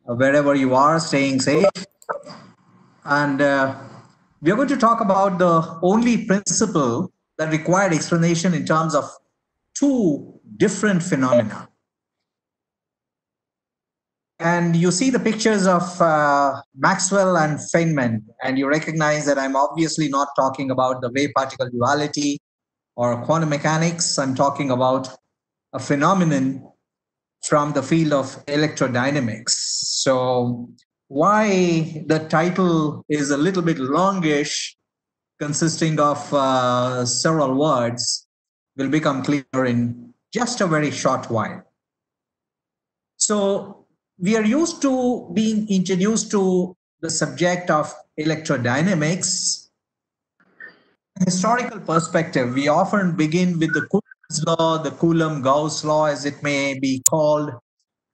wherever you are, staying safe. And we are going to talk about the only principle that required explanation in terms of two different phenomena. And you see the pictures of Maxwell and Feynman, and you recognize that I'm obviously not talking about the wave particle duality or quantum mechanics. I'm talking about a phenomenon from the field of electrodynamics. So, why the title is a little bit longish, consisting of several words, will become clear in just a very short while. So, we are used to being introduced to the subject of electrodynamics. Historical perspective, we often begin with the Coulomb's law, the Coulomb-Gauss law, as it may be called,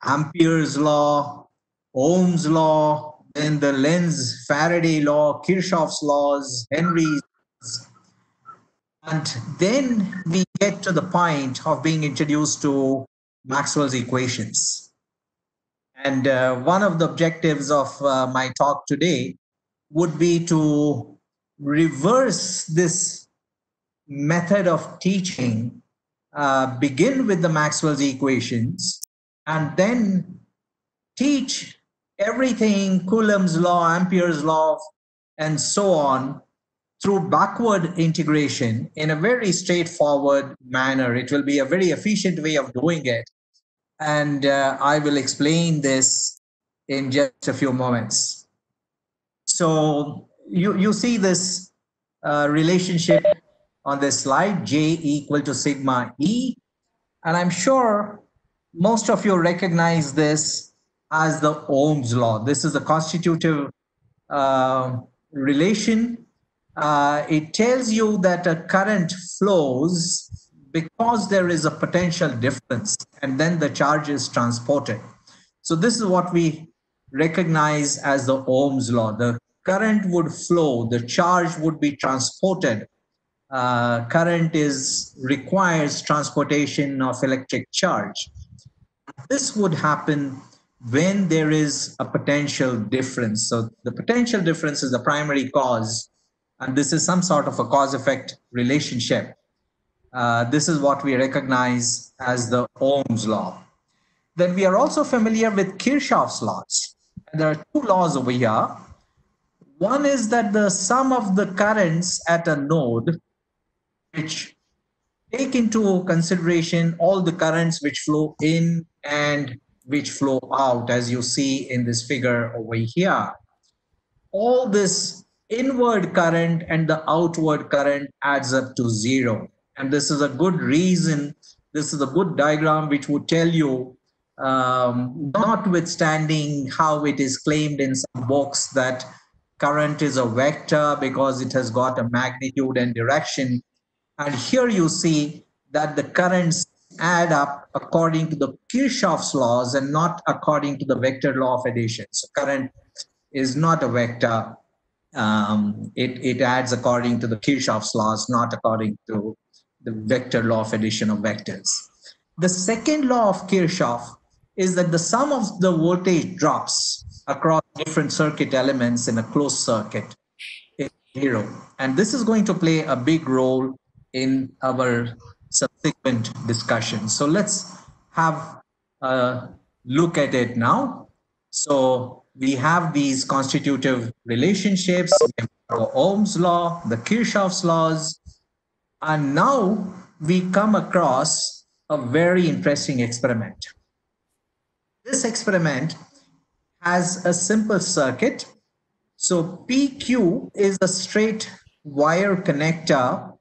Ampere's law, Ohm's law, then the Lenz-Faraday law, Kirchhoff's laws, Henry's, and then we get to the point of being introduced to Maxwell's equations. And one of the objectives of my talk today would be to reverse this method of teaching, begin with the Maxwell's equations, and then teach everything, Coulomb's law, Ampere's law, and so on, through backward integration in a very straightforward manner. It will be a very efficient way of doing it. And I will explain this in just a few moments. So you see this relationship on this slide, J equal to sigma E. And I'm sure most of you recognize this as the Ohm's law. This is a constitutive relation. It tells you that a current flows because there is a potential difference, and then the charge is transported. So this is what we recognize as the Ohm's law. The current would flow, the charge would be transported. Current requires transportation of electric charge. This would happen when there is a potential difference. So the potential difference is the primary cause, and this is some sort of a cause-effect relationship. This is what we recognize as the Ohm's law. Then we are also familiar with Kirchhoff's laws. And there are two laws over here. One is that the sum of the currents at a node, which take into consideration all the currents which flow in and which flow out, as you see in this figure over here. All this inward current and the outward current adds up to zero. And this is a good reason, this is a good diagram which would tell you, notwithstanding how it is claimed in some books that current is a vector because it has got a magnitude and direction. And here you see that the currents add up according to the Kirchhoff's laws and not according to the vector law of addition. So current is not a vector. It adds according to the Kirchhoff's laws, not according to the vector law of addition of vectors. The second law of Kirchhoff is that the sum of the voltage drops across different circuit elements in a closed circuit is zero. And this is going to play a big role in our subsequent discussion. So let's have a look at it now. So we have these constitutive relationships, we have Ohm's law, the Kirchhoff's laws, and now we come across a very interesting experiment. This experiment has a simple circuit. So PQ is a straight wire connector,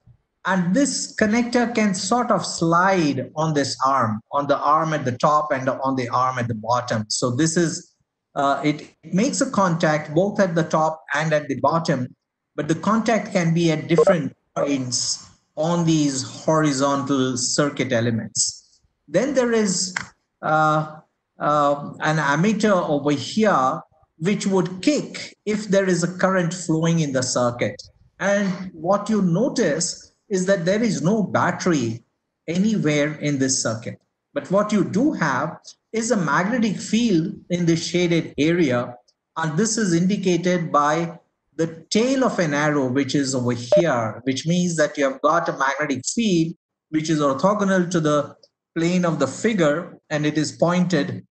and this connector can sort of slide on this arm, on the arm at the top and on the arm at the bottom. So this is, it makes a contact both at the top and at the bottom, but the contact can be at different points on these horizontal circuit elements. Then there is an ammeter over here which would kick if there is a current flowing in the circuit. And what you notice is that there is no battery anywhere in this circuit. But what you do have is a magnetic field in the shaded area, and this is indicated by the tail of an arrow, which is over here, which means that you have got a magnetic field which is orthogonal to the plane of the figure, and it is pointed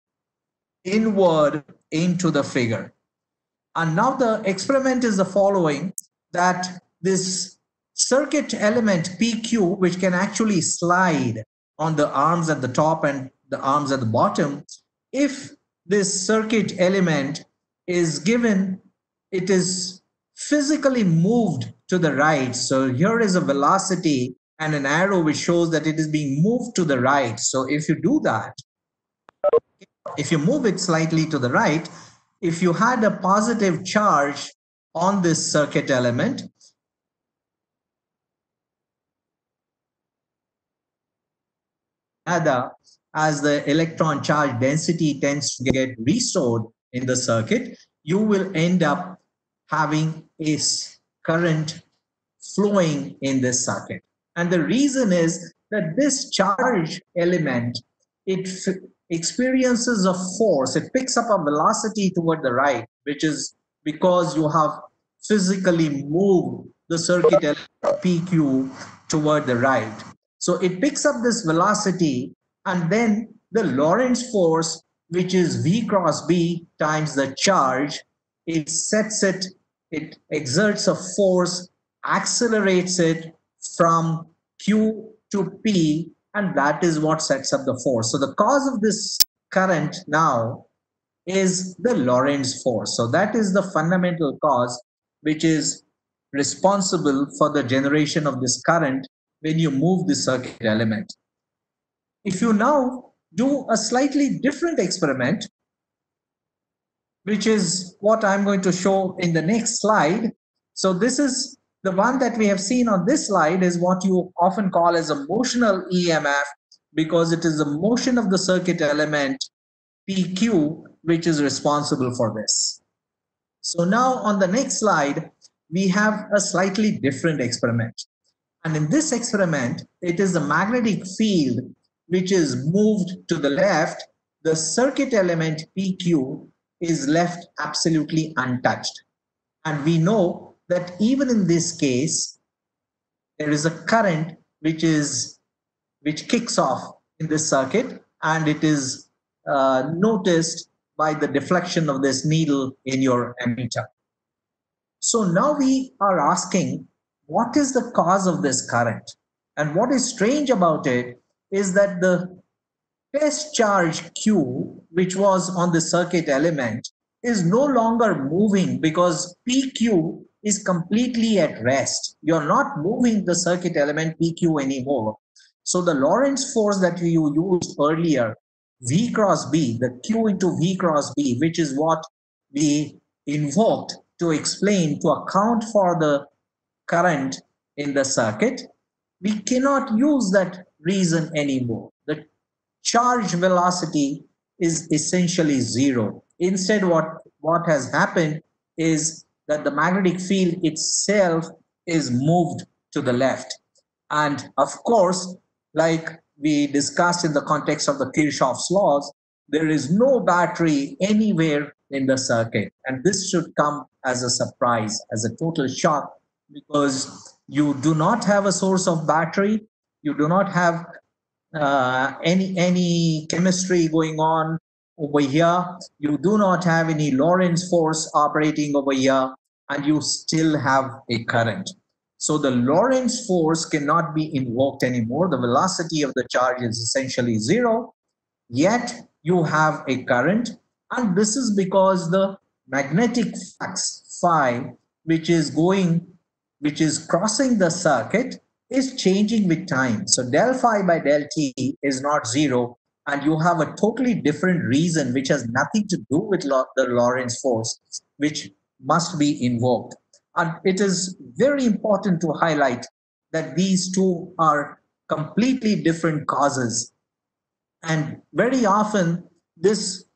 inward into the figure. And now the experiment is the following, that this circuit element PQ, which can actually slide on the arms at the top and the arms at the bottom, if this circuit element is given, it is physically moved to the right. So here is a velocity and an arrow which shows that it is being moved to the right. So if you do that, if you move it slightly to the right, if you had a positive charge on this circuit element, as the electron charge density tends to get restored in the circuit, you will end up having a current flowing in this circuit. And the reason is that this charge element, it experiences a force, it picks up a velocity toward the right, which is because you have physically moved the circuit element PQ toward the right. So it picks up this velocity, and then the Lorentz force, which is V cross B times the charge, it sets it, it exerts a force, accelerates it from Q to P, and that is what sets up the force. So the cause of this current now is the Lorentz force. So that is the fundamental cause which is responsible for the generation of this current when you move the circuit element. If you now do a slightly different experiment, which is what I'm going to show in the next slide. So this is the one that we have seen on this slide, is what you often call as a motional EMF, because it is the motion of the circuit element PQ which is responsible for this. So now on the next slide, we have a slightly different experiment. And in this experiment, it is the magnetic field which is moved to the left. The circuit element PQ is left absolutely untouched. And we know that even in this case, there is a current which kicks off in this circuit, and it is noticed by the deflection of this needle in your ammeter. So now we are asking, what is the cause of this current? And what is strange about it is that the test charge Q, which was on the circuit element, is no longer moving because PQ is completely at rest. You're not moving the circuit element PQ anymore. So the Lorentz force that you used earlier, V cross B, the Q into V cross B, which is what we invoked to explain, to account for the current in the circuit, we cannot use that reason anymore. The charge velocity is essentially zero. Instead, what has happened is that the magnetic field itself is moved to the left. And of course, like we discussed in the context of the Kirchhoff's laws, there is no battery anywhere in the circuit. And this should come as a surprise, as a total shock, because you do not have a source of battery, you do not have any chemistry going on over here, you do not have any Lorentz force operating over here, and you still have a current. So the Lorentz force cannot be invoked anymore. The velocity of the charge is essentially zero, yet you have a current, and this is because the magnetic flux phi, which is crossing the circuit, is changing with time. So del phi by del t is not zero, and you have a totally different reason which has nothing to do with the Lorentz force, which must be invoked. And it is very important to highlight that these two are completely different causes. And very often this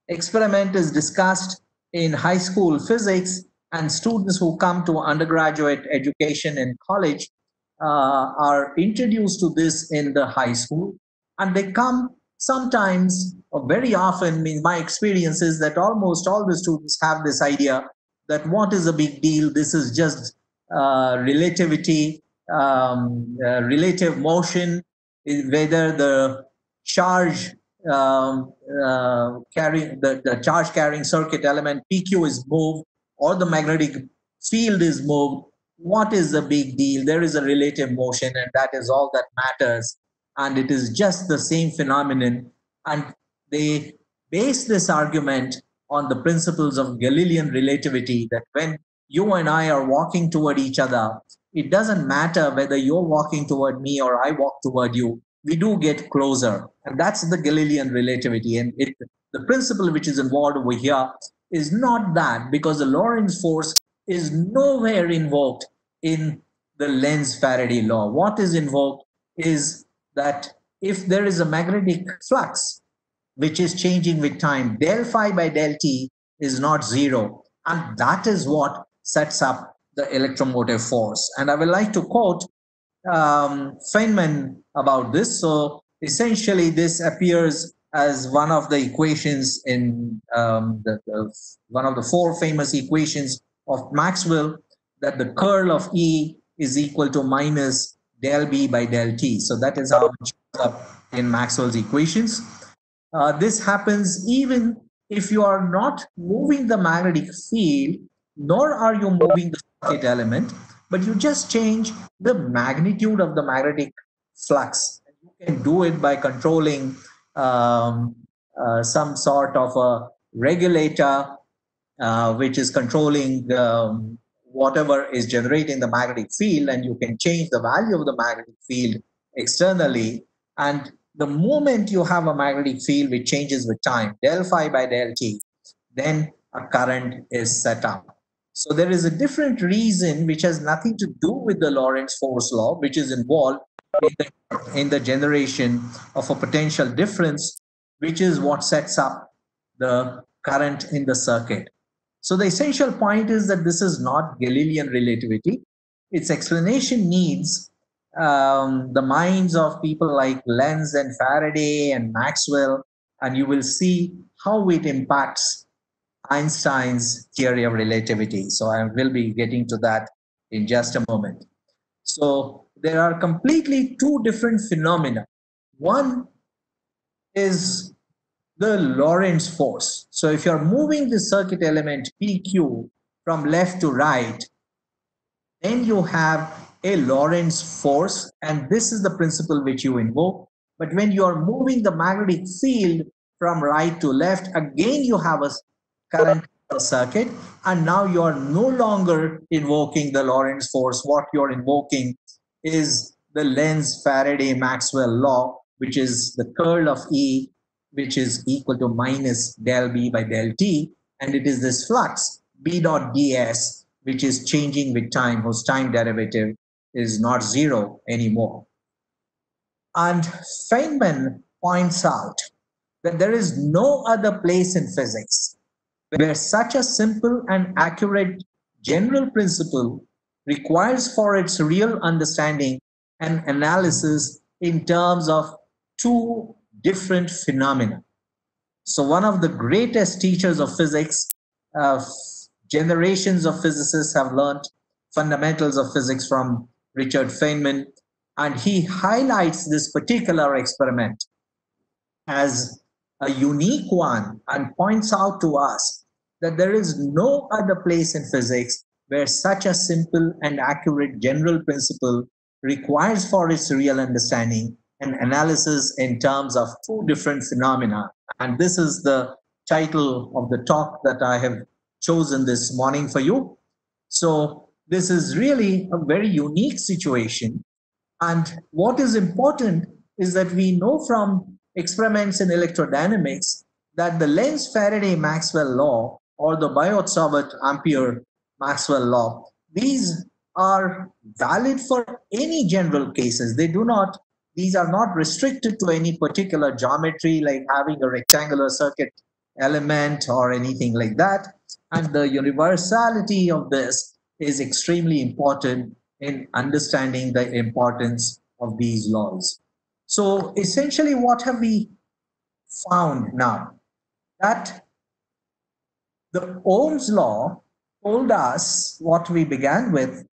experiment is discussed in high school physics, and students who come to undergraduate education in college are introduced to this in the high school, and they come sometimes, or very often, in my experience is that almost all the students have this idea that what is a big deal? This is just relativity, relative motion, whether the charge carrying the charge carrying circuit element PQ is moved or the magnetic field is moved. What is the big deal? There is a relative motion, and that is all that matters. And it is just the same phenomenon. And they base this argument on the principles of Galilean relativity, that when you and I are walking toward each other, it doesn't matter whether you're walking toward me or I walk toward you, we do get closer. And that's the Galilean relativity. And the principle which is involved over here is not that, because the Lorentz force is nowhere invoked in the Lenz Faraday law. What is invoked is that if there is a magnetic flux which is changing with time, del phi by del t is not zero. And that is what sets up the electromotive force. And I would like to quote Feynman about this. So essentially, this appears as one of the equations in one of the four famous equations of Maxwell, that the curl of E is equal to minus del B by del T. So that is how it shows up in Maxwell's equations. This happens even if you are not moving the magnetic field, nor are you moving the circuit element, but you just change the magnitude of the magnetic flux. You can do it by controlling some sort of a regulator which is controlling whatever is generating the magnetic field, and you can change the value of the magnetic field externally. And the moment you have a magnetic field which changes with time, del phi by del t, then a current is set up. So there is a different reason which has nothing to do with the Lorentz force law, which is involved in the generation of a potential difference, which is what sets up the current in the circuit. So the essential point is that this is not Galilean relativity. Its explanation needs the minds of people like Lenz and Faraday and Maxwell, and you will see how it impacts Einstein's theory of relativity. So I will be getting to that in just a moment. So there are completely two different phenomena. One is the Lorentz force. So if you're moving the circuit element PQ from left to right, then you have a Lorentz force, and this is the principle which you invoke. But when you are moving the magnetic field from right to left, again you have a current circuit, and now you are no longer invoking the Lorentz force. What you're invoking is the Lenz-Faraday-Maxwell law, which is the curl of E, which is equal to minus del B by del T, and it is this flux B dot ds, which is changing with time, whose time derivative is not zero anymore. And Feynman points out that there is no other place in physics where such a simple and accurate general principle requires for its real understanding and analysis in terms of two different phenomena. So one of the greatest teachers of physics, generations of physicists have learned fundamentals of physics from Richard Feynman, and he highlights this particular experiment as a unique one and points out to us that there is no other place in physics where such a simple and accurate general principle requires for its real understanding and analysis in terms of two different phenomena. And this is the title of the talk that I have chosen this morning for you. So this is really a very unique situation. And what is important is that we know from experiments in electrodynamics that the Lenz-Faraday-Maxwell law or the Biot-Savart-Ampere-Maxwell law, these are valid for any general cases. These are not restricted to any particular geometry, like having a rectangular circuit element or anything like that. And the universality of this is extremely important in understanding the importance of these laws. So essentially, what have we found now that the Ohm's law told us what we began with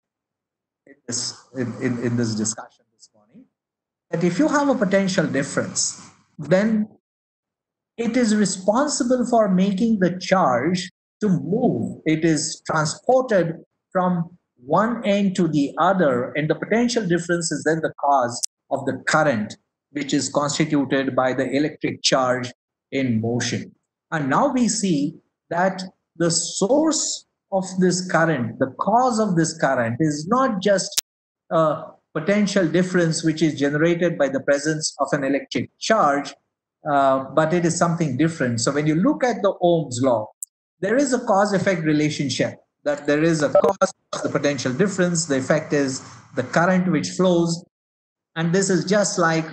in this discussion this morning, that if you have a potential difference, then it is responsible for making the charge to move. It is transported from one end to the other, and the potential difference is then the cause of the current, which is constituted by the electric charge in motion. And now we see that the source of this current, the cause of this current, is not just a potential difference which is generated by the presence of an electric charge, but it is something different. So when you look at the Ohm's law, there is a cause-effect relationship, that there is a cause, the potential difference, the effect is the current which flows, and this is just like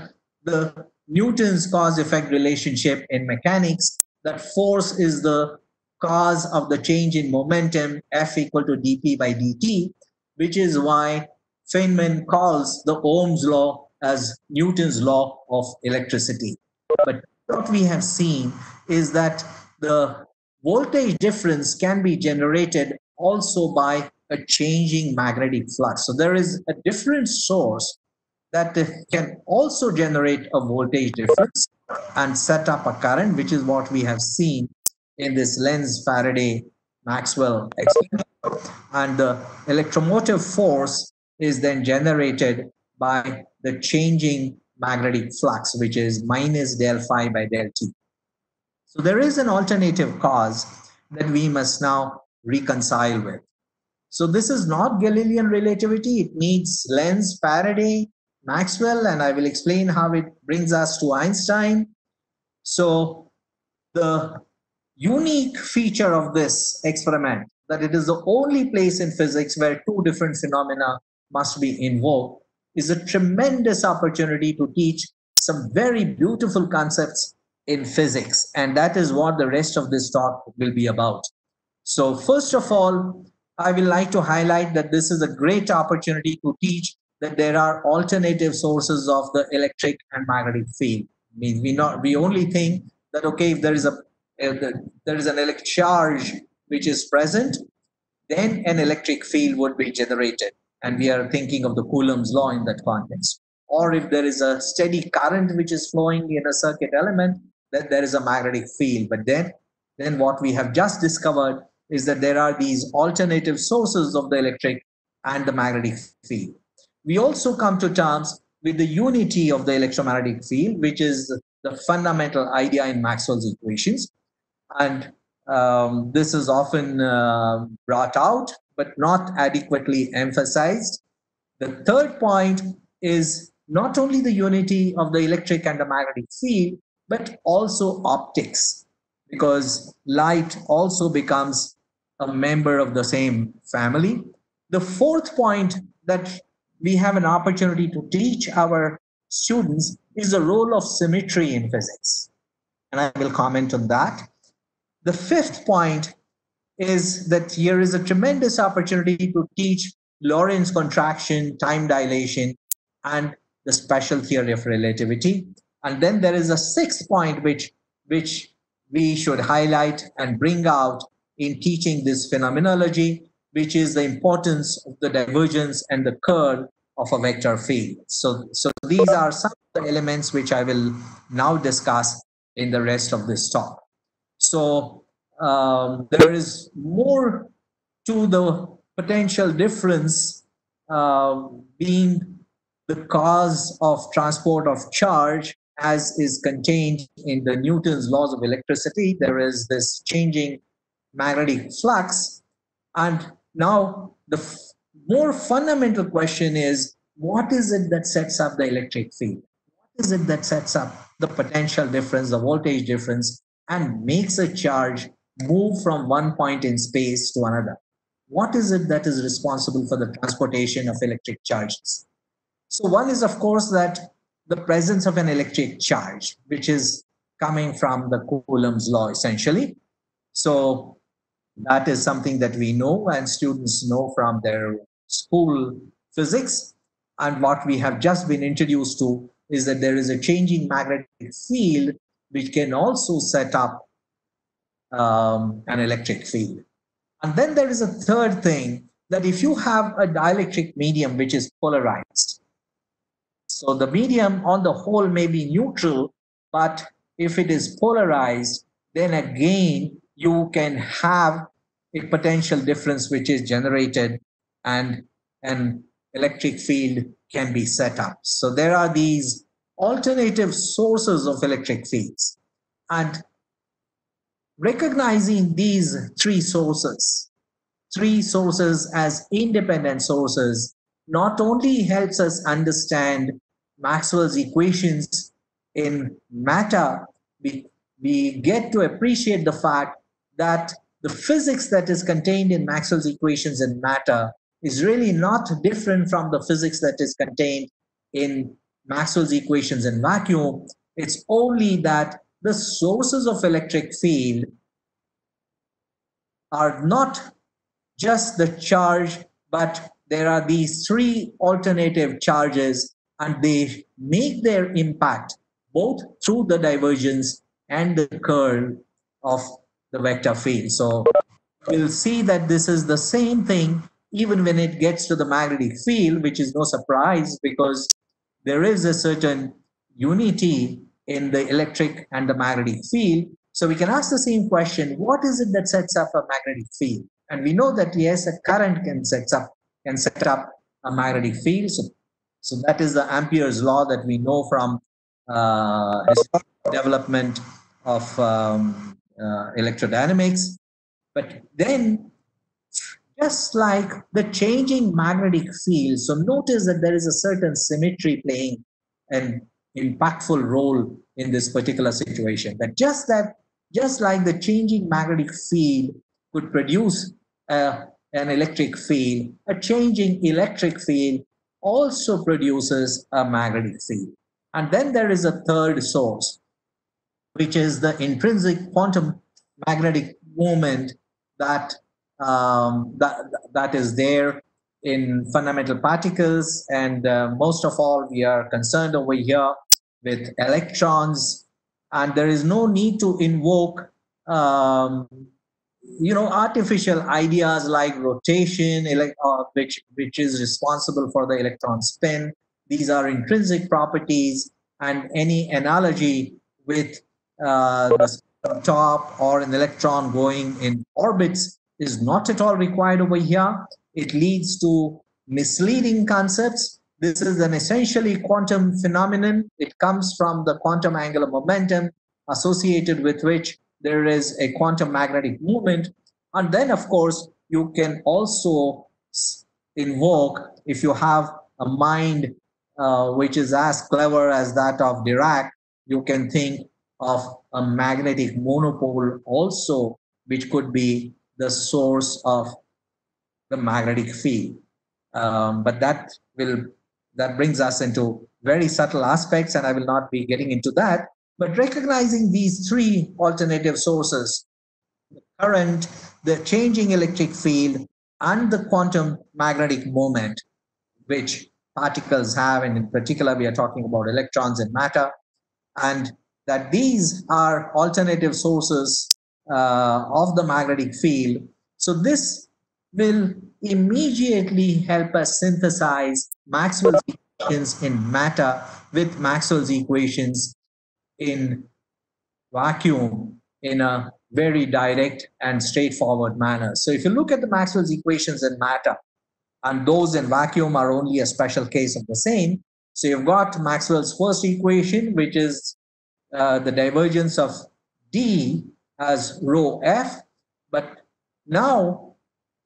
the Newton's cause-effect relationship in mechanics, that force is the cause of the change in momentum, F equal to dp by dt, which is why Feynman calls the Ohm's law as Newton's law of electricity. But what we have seen is that the voltage difference can be generated also by a changing magnetic flux. So there is a different source that can also generate a voltage difference and set up a current, which is what we have seen in this Lenz Faraday Maxwell experiment. And the electromotive force is then generated by the changing magnetic flux, which is minus del phi by del t. So there is an alternative cause that we must now reconcile with. So this is not Galilean relativity. It needs Lenz, Faraday, Maxwell, and I will explain how it brings us to Einstein. So the unique feature of this experiment, that it is the only place in physics where two different phenomena must be invoked, is a tremendous opportunity to teach some very beautiful concepts in physics. And that is what the rest of this talk will be about. So first of all, I will like to highlight that this is a great opportunity to teach that there are alternative sources of the electric and magnetic field. I mean, we only think that, okay, if there is an electric charge which is present, then an electric field would be generated. And we are thinking of the Coulomb's law in that context. Or if there is a steady current which is flowing in a circuit element, then there is a magnetic field. But then what we have just discovered is that there are these alternative sources of the electric and the magnetic field. We also come to terms with the unity of the electromagnetic field, which is the fundamental idea in Maxwell's equations. And this is often brought out, but not adequately emphasized. The third point is not only the unity of the electric and the magnetic field, but also optics, because light also becomes a member of the same family. The fourth point that we have an opportunity to teach our students is the role of symmetry in physics. And I will comment on that. The fifth point is that here is a tremendous opportunity to teach Lorentz contraction, time dilation, and the special theory of relativity. And then there is a sixth point which we should highlight and bring out in teaching this phenomenology, which is the importance of the divergence and the curl of a vector field. So these are some of the elements which I will now discuss in the rest of this talk. So there is more to the potential difference being the cause of transport of charge, as is contained in the Newton's laws of electricity. There is this changing magnetic flux. And now the more fundamental question is, what is it that sets up the electric field? What is it that sets up the potential difference, the voltage difference, and makes a charge move from one point in space to another? What is it that is responsible for the transportation of electric charges? So one is, of course, that the presence of an electric charge, which is coming from the Coulomb's law, essentially. So that is something that we know and students know from their school physics. And what we have just been introduced to is that there is a changing magnetic field which can also set up an electric field. And then there is a third thing, that if you have a dielectric medium which is polarized, so the medium on the whole may be neutral, but if it is polarized, then again you can have a potential difference which is generated, and an electric field can be set up. So there are these alternative sources of electric fields. And recognizing these three sources as independent sources, not only helps us understand Maxwell's equations in matter, we get to appreciate the fact that the physics that is contained in Maxwell's equations in matter is really not different from the physics that is contained in Maxwell's equations in vacuum. It's only that the sources of electric field are not just the charge, but there are these three alternative charges, and they make their impact both through the divergence and the curl of the vector field. So we'll see that this is the same thing even when it gets to the magnetic field, which is no surprise because there is a certain unity in the electric and the magnetic field. So we can ask the same question, what is it that sets up a magnetic field? And we know that yes, a current can set up a magnetic field. So that is the Ampere's law that we know from development of electrodynamics. But then, just like the changing magnetic field, so notice that there is a certain symmetry playing an impactful role in this particular situation. Just like the changing magnetic field could produce an electric field, a changing electric field also produces a magnetic field. And then there is a third source, which is the intrinsic quantum magnetic moment that that is there in fundamental particles. And most of all, we are concerned over here with electrons, and there is no need to invoke artificial ideas like rotation, which is responsible for the electron spin. These are intrinsic properties, and any analogy with the top or an electron going in orbits is not at all required over here. It leads to misleading concepts. This is an essentially quantum phenomenon. It comes from the quantum angular momentum associated with which there is a quantum magnetic moment. And then, of course, you can also invoke, if you have a mind which is as clever as that of Dirac, you can think of a magnetic monopole also, which could be the source of the magnetic field. But that brings us into very subtle aspects, and I will not be getting into that. But recognizing these three alternative sources, the current, the changing electric field, and the quantum magnetic moment, which particles have, and in particular, we are talking about electrons and matter, and that these are alternative sources of the magnetic field. So this will immediately help us synthesize Maxwell's equations in matter with Maxwell's equations in vacuum in a very direct and straightforward manner. So if you look at the Maxwell's equations in matter, and those in vacuum are only a special case of the same. So you've got Maxwell's first equation, which is the divergence of D as rho F. But now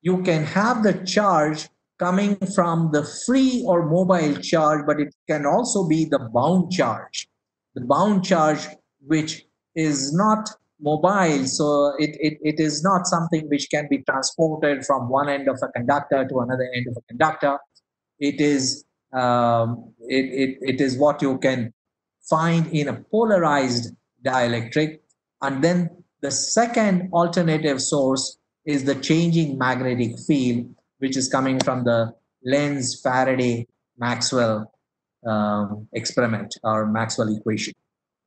you can have the charge coming from the free or mobile charge, but it can also be the bound charge. The bound charge, which is not mobile, so it is not something which can be transported from one end of a conductor to another end of a conductor. It is it is what you can find in a polarized dielectric. And then the second alternative source is the changing magnetic field, which is coming from the Lenz, Faraday, Maxwell experiment or Maxwell equation,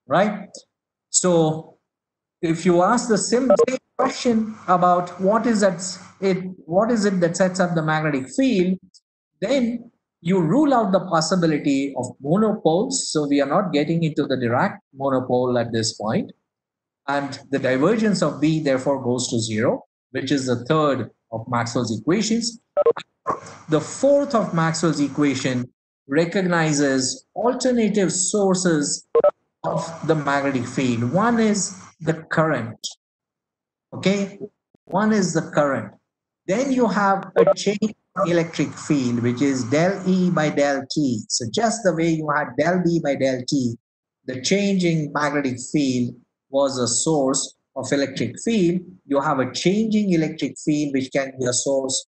right? So if you ask the same question about what is it that sets up the magnetic field, then you rule out the possibility of monopoles. So we are not getting into the direct monopole at this point, and the divergence of B therefore goes to zero, which is the third of Maxwell's equations. The fourth of Maxwell's equation recognizes alternative sources of the magnetic field. One is the current. Okay, one is the current. Then you have a change electric field, which is del E by del T. So just the way you had del B by del T, the changing magnetic field was a source of electric field. You have a changing electric field, which can be a source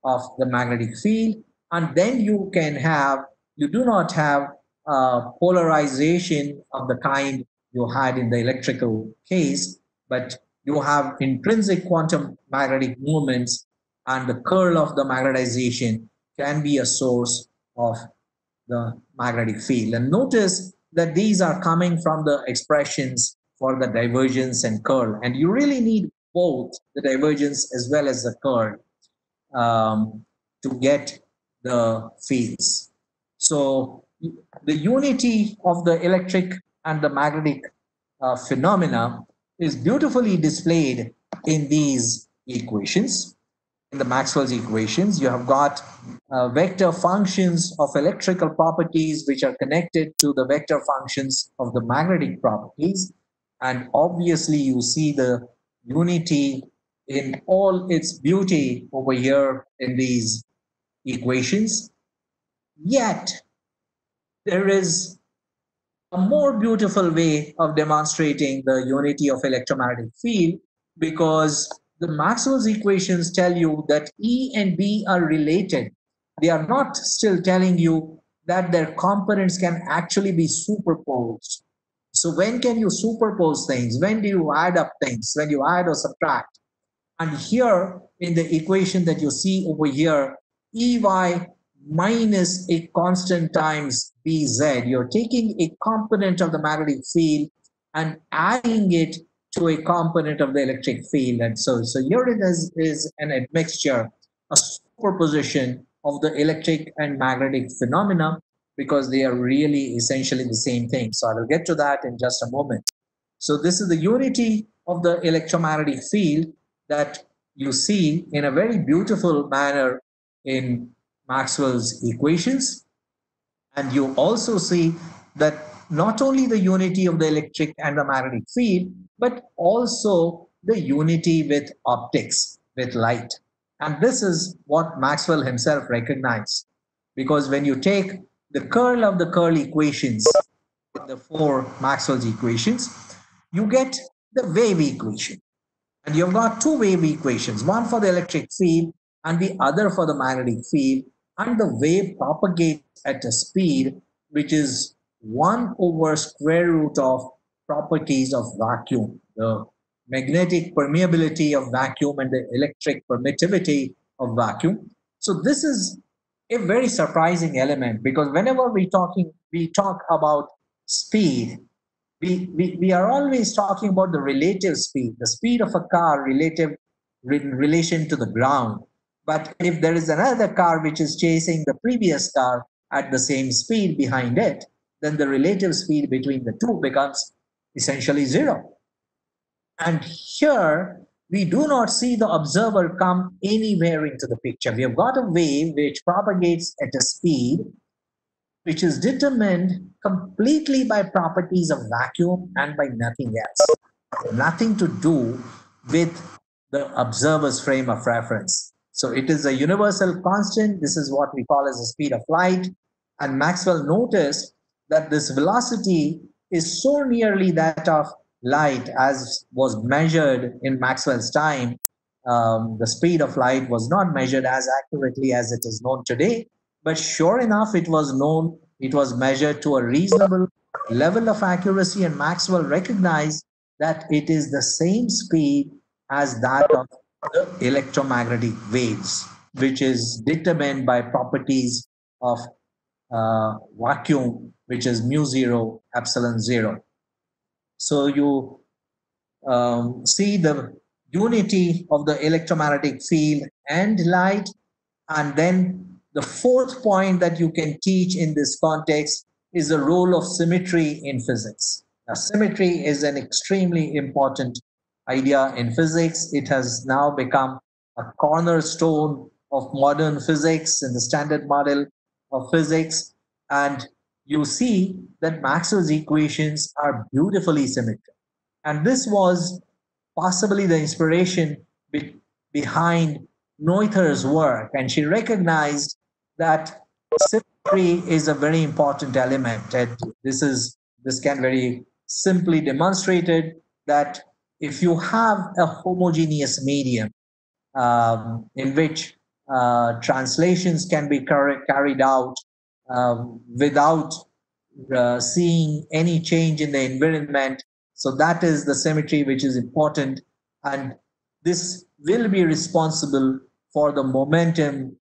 of the magnetic field. And then you do not have polarization of the kind you had in the electrical case, but you have intrinsic quantum magnetic moments, and the curl of the magnetization can be a source of the magnetic field. And notice that these are coming from the expressions for the divergence and curl. And you really need both the divergence as well as the curl to get the fields. So the unity of the electric and the magnetic phenomena is beautifully displayed in these equations. In the Maxwell's equations, you have got vector functions of electrical properties which are connected to the vector functions of the magnetic properties. And obviously, you see the unity in all its beauty over here in these equations. Yet, there is a more beautiful way of demonstrating the unity of electromagnetic field, because the Maxwell's equations tell you that E and B are related. They are not still telling you that their components can actually be superposed. So when can you superpose things? When do you add up things? When you add or subtract? And here in the equation that you see over here, Ey minus a constant times Bz, you're taking a component of the magnetic field and adding it to a component of the electric field. And so here it is an admixture, a superposition of the electric and magnetic phenomena, because they are really essentially the same thing. So I will get to that in just a moment. So this is the unity of the electromagnetic field that you see in a very beautiful manner in Maxwell's equations. And you also see that not only the unity of the electric and the magnetic field, but also the unity with optics, with light. And this is what Maxwell himself recognized. Because when you take the curl of the curl equations, the four Maxwell's equations, you get the wave equation. And you've got two wave equations, one for the electric field and the other for the magnetic field. And the wave propagates at a speed which is 1 over square root of properties of vacuum, the magnetic permeability of vacuum and the electric permittivity of vacuum. So this is a very surprising element, because whenever we talk about speed, we are always talking about the relative speed, the speed of a car relative in relation to the ground. But if there is another car which is chasing the previous car at the same speed behind it, then the relative speed between the two becomes essentially zero. And here, we do not see the observer come anywhere into the picture. We have got a wave which propagates at a speed which is determined completely by properties of vacuum and by nothing else. Nothing to do with the observer's frame of reference. So it is a universal constant. This is what we call as the speed of light. And Maxwell noticed that this velocity is so nearly that of light as was measured in Maxwell's time. The speed of light was not measured as accurately as it is known today, but sure enough, it was known, it was measured to a reasonable level of accuracy, and Maxwell recognized that it is the same speed as that of the electromagnetic waves, which is determined by properties of vacuum, which is mu zero epsilon zero. So you see the unity of the electromagnetic field and light. And then the fourth point that you can teach in this context is the role of symmetry in physics. Now, symmetry is an extremely important idea in physics. It has now become a cornerstone of modern physics in the standard model of physics. And you see that Maxwell's equations are beautifully symmetric. And this was possibly the inspiration behind Noether's work. And she recognized that symmetry is a very important element. And this can very simply demonstrated that if you have a homogeneous medium in which translations can be carried out without seeing any change in the environment. So that is the symmetry which is important. And this will be responsible for the momentum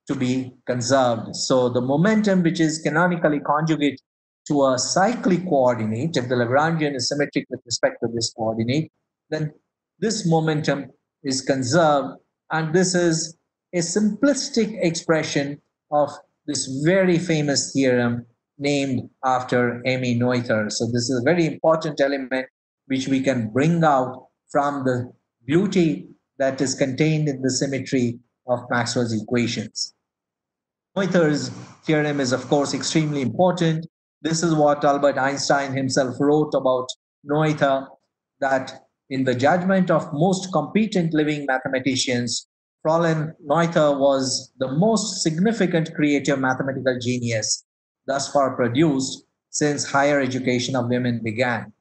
to be conserved. So the momentum, which is canonically conjugate to a cyclic coordinate, if the Lagrangian is symmetric with respect to this coordinate, then this momentum is conserved. And this is a simplistic expression of this very famous theorem named after Amy Noether. So this is a very important element which we can bring out from the beauty that is contained in the symmetry of Maxwell's equations. Noether's theorem is, of course, extremely important. This is what Albert Einstein himself wrote about Noether, that in the judgment of most competent living mathematicians, Fräulein Noether was the most significant creative mathematical genius thus far produced since higher education of women began.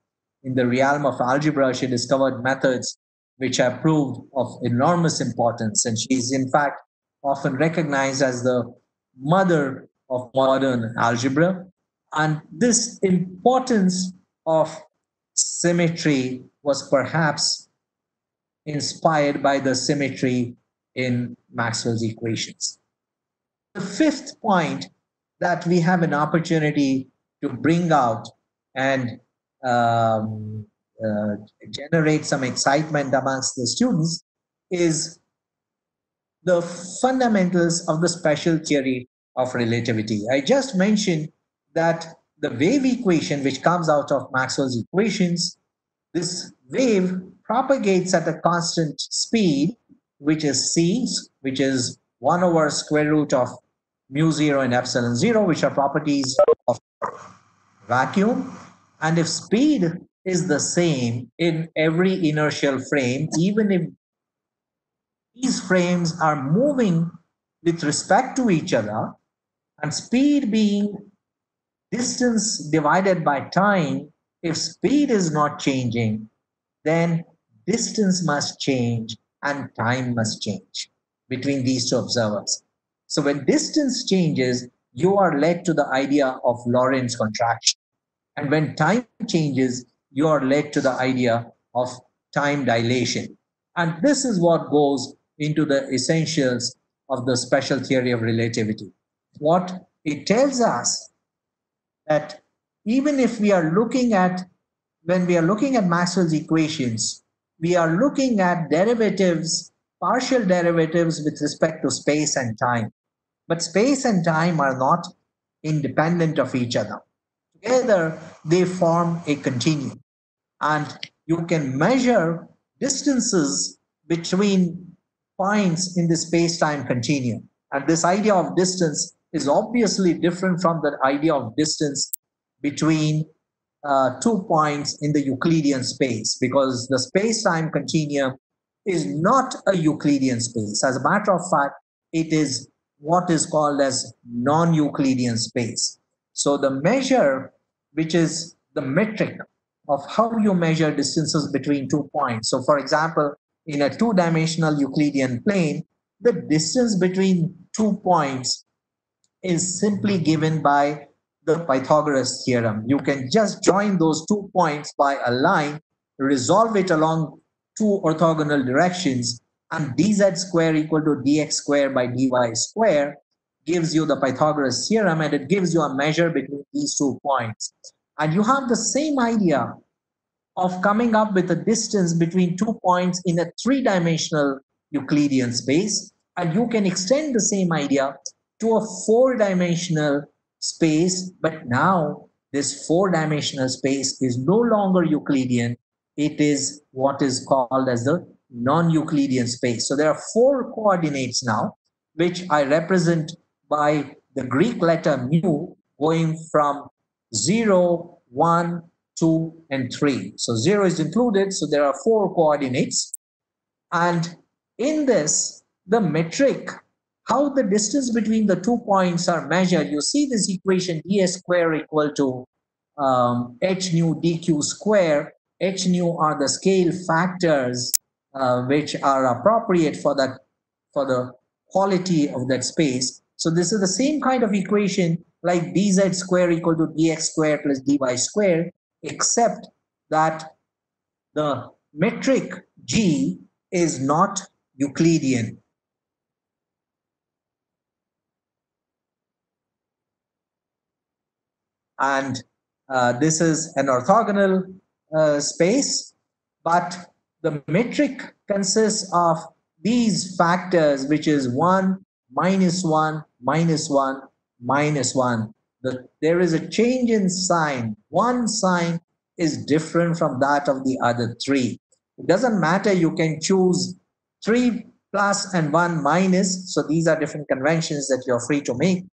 In the realm of algebra, she discovered methods which have proved of enormous importance, and she is, in fact, often recognized as the mother of modern algebra. And this importance of symmetry was perhaps inspired by the symmetry in Maxwell's equations. The fifth point that we have an opportunity to bring out and um, generate some excitement amongst the students is the fundamentals of the special theory of relativity. I just mentioned that the wave equation, which comes out of Maxwell's equations, this wave propagates at a constant speed, which is c, which is 1 over square root of mu 0 and epsilon 0, which are properties of vacuum. And if speed is the same in every inertial frame, even if these frames are moving with respect to each other, and speed being distance divided by time, if speed is not changing, then distance must change and time must change between these two observers. So when distance changes, you are led to the idea of Lorentz contraction. And when time changes, you are led to the idea of time dilation. And this is what goes into the essentials of the special theory of relativity. What it tells us that even if we are looking at, when we are looking at Maxwell's equations, we are looking at derivatives, partial derivatives with respect to space and time. But space and time are not independent of each other. Together, they form a continuum. And you can measure distances between points in the space-time continuum. And this idea of distance is obviously different from the idea of distance between 2 points in the Euclidean space, because the space-time continuum is not a Euclidean space. As a matter of fact, it is what is called as non-Euclidean space. So the measure, which is the metric of how you measure distances between 2 points. So for example, in a two-dimensional Euclidean plane, the distance between 2 points is simply given by the Pythagoras theorem. You can just join those 2 points by a line, resolve it along two orthogonal directions, and dz square equal to dx square by dy square gives you the Pythagoras theorem, and it gives you a measure between these 2 points. And you have the same idea of coming up with a distance between 2 points in a three-dimensional Euclidean space. And you can extend the same idea to a four-dimensional space, but now this four-dimensional space is no longer Euclidean. It is what is called as the non-Euclidean space. So there are four coordinates now, which I represent by the Greek letter mu going from 0, 1, 2, and 3. So 0 is included, so there are four coordinates. And in this, the metric, how the distance between the 2 points are measured, you see this equation ds square equal to h nu dq square. H nu are the scale factors which are appropriate for the quality of that space. So this is the same kind of equation like dz square equal to dx square plus dy square, except that the metric g is not Euclidean. And this is an orthogonal space, but the metric consists of these factors, which is 1, minus 1, minus 1, minus 1. There is a change in sign. One sign is different from that of the other three. It doesn't matter, you can choose 3 plus and 1 minus. So these are different conventions that you're free to make.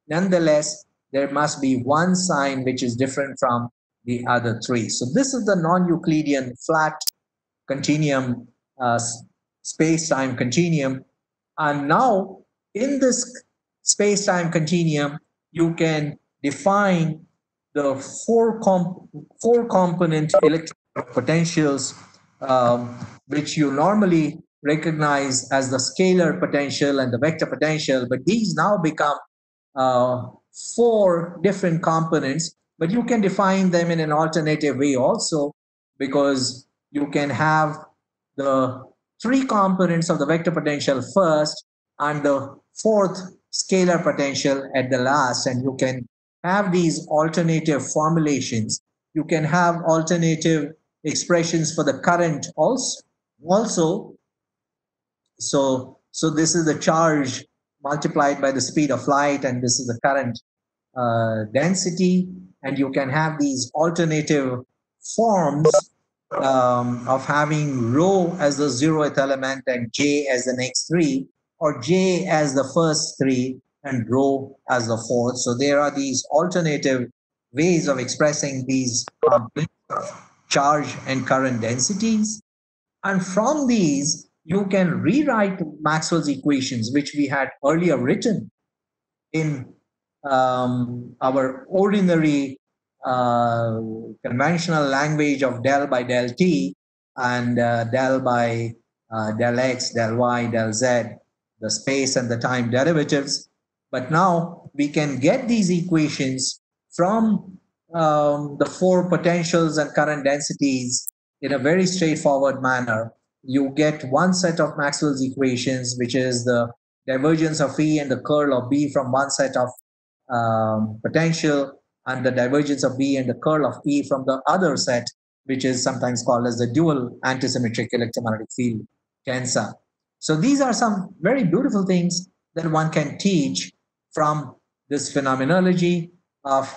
Nonetheless, there must be one sign which is different from the other three. So this is the non-Euclidean flat continuum, space-time continuum. And now in this space-time continuum, you can define the four component electric potentials, which you normally recognize as the scalar potential and the vector potential, but these now become four different components, but you can define them in an alternative way also, because you can have the three components of the vector potential first and the fourth scalar potential at the last, and you can have these alternative formulations. You can have alternative expressions for the current also. So this is the charge multiplied by the speed of light, and this is the current density, and you can have these alternative forms of having rho as the zeroth element and j as the next three, or j as the first three and rho as the fourth. So there are these alternative ways of expressing these charge and current densities. And from these, you can rewrite Maxwell's equations, which we had earlier written in our ordinary conventional language of del by del t and del by del x, del y, del z, the space and the time derivatives. But now we can get these equations from the four potentials and current densities in a very straightforward manner. You get one set of Maxwell's equations, which is the divergence of E and the curl of B from one set of potential, and the divergence of B and the curl of E from the other set, which is sometimes called as the dual antisymmetric electromagnetic field tensor. So these are some very beautiful things that one can teach from this phenomenology of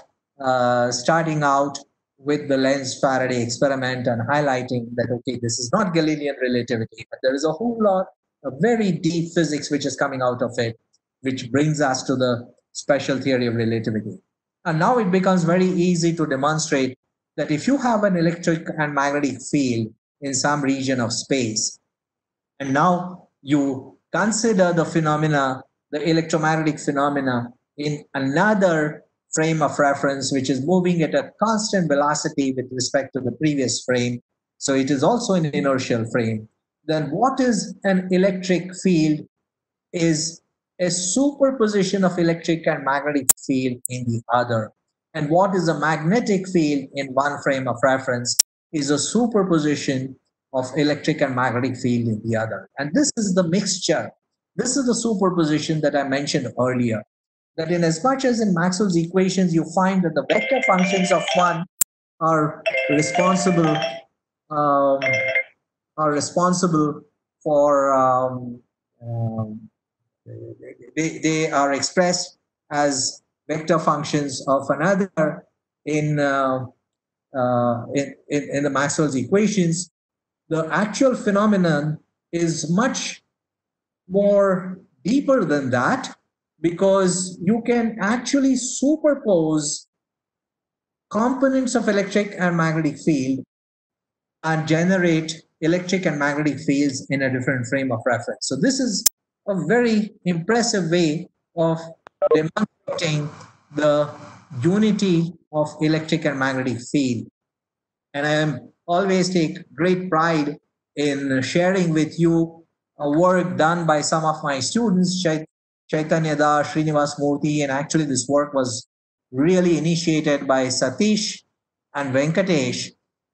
starting out with the Lenz-Faraday experiment and highlighting that, okay, this is not Galilean relativity, but there is a whole lot of very deep physics which is coming out of it, which brings us to the special theory of relativity. And now it becomes very easy to demonstrate that if you have an electric and magnetic field in some region of space, and now you consider the phenomena, the electromagnetic phenomena, in another frame of reference, which is moving at a constant velocity with respect to the previous frame, so it is also an inertial frame, then what is an electric field is a superposition of electric and magnetic field in the other. And what is a magnetic field in one frame of reference is a superposition of electric and magnetic field in the other. And this is the mixture. This is the superposition that I mentioned earlier. That in as much as in Maxwell's equations, you find that the vector functions of one are responsible um, are responsible for they are expressed as vector functions of another in, in the Maxwell's equations. The actual phenomenon is much more deeper than that, because you can actually superpose components of electric and magnetic field and generate electric and magnetic fields in a different frame of reference. So this is a very impressive way of demonstrating the unity of electric and magnetic field. And I am always take great pride in sharing with you a work done by some of my students, Chaitanya Das, Srinivas Murthy, and actually this work was really initiated by Satish and Venkatesh.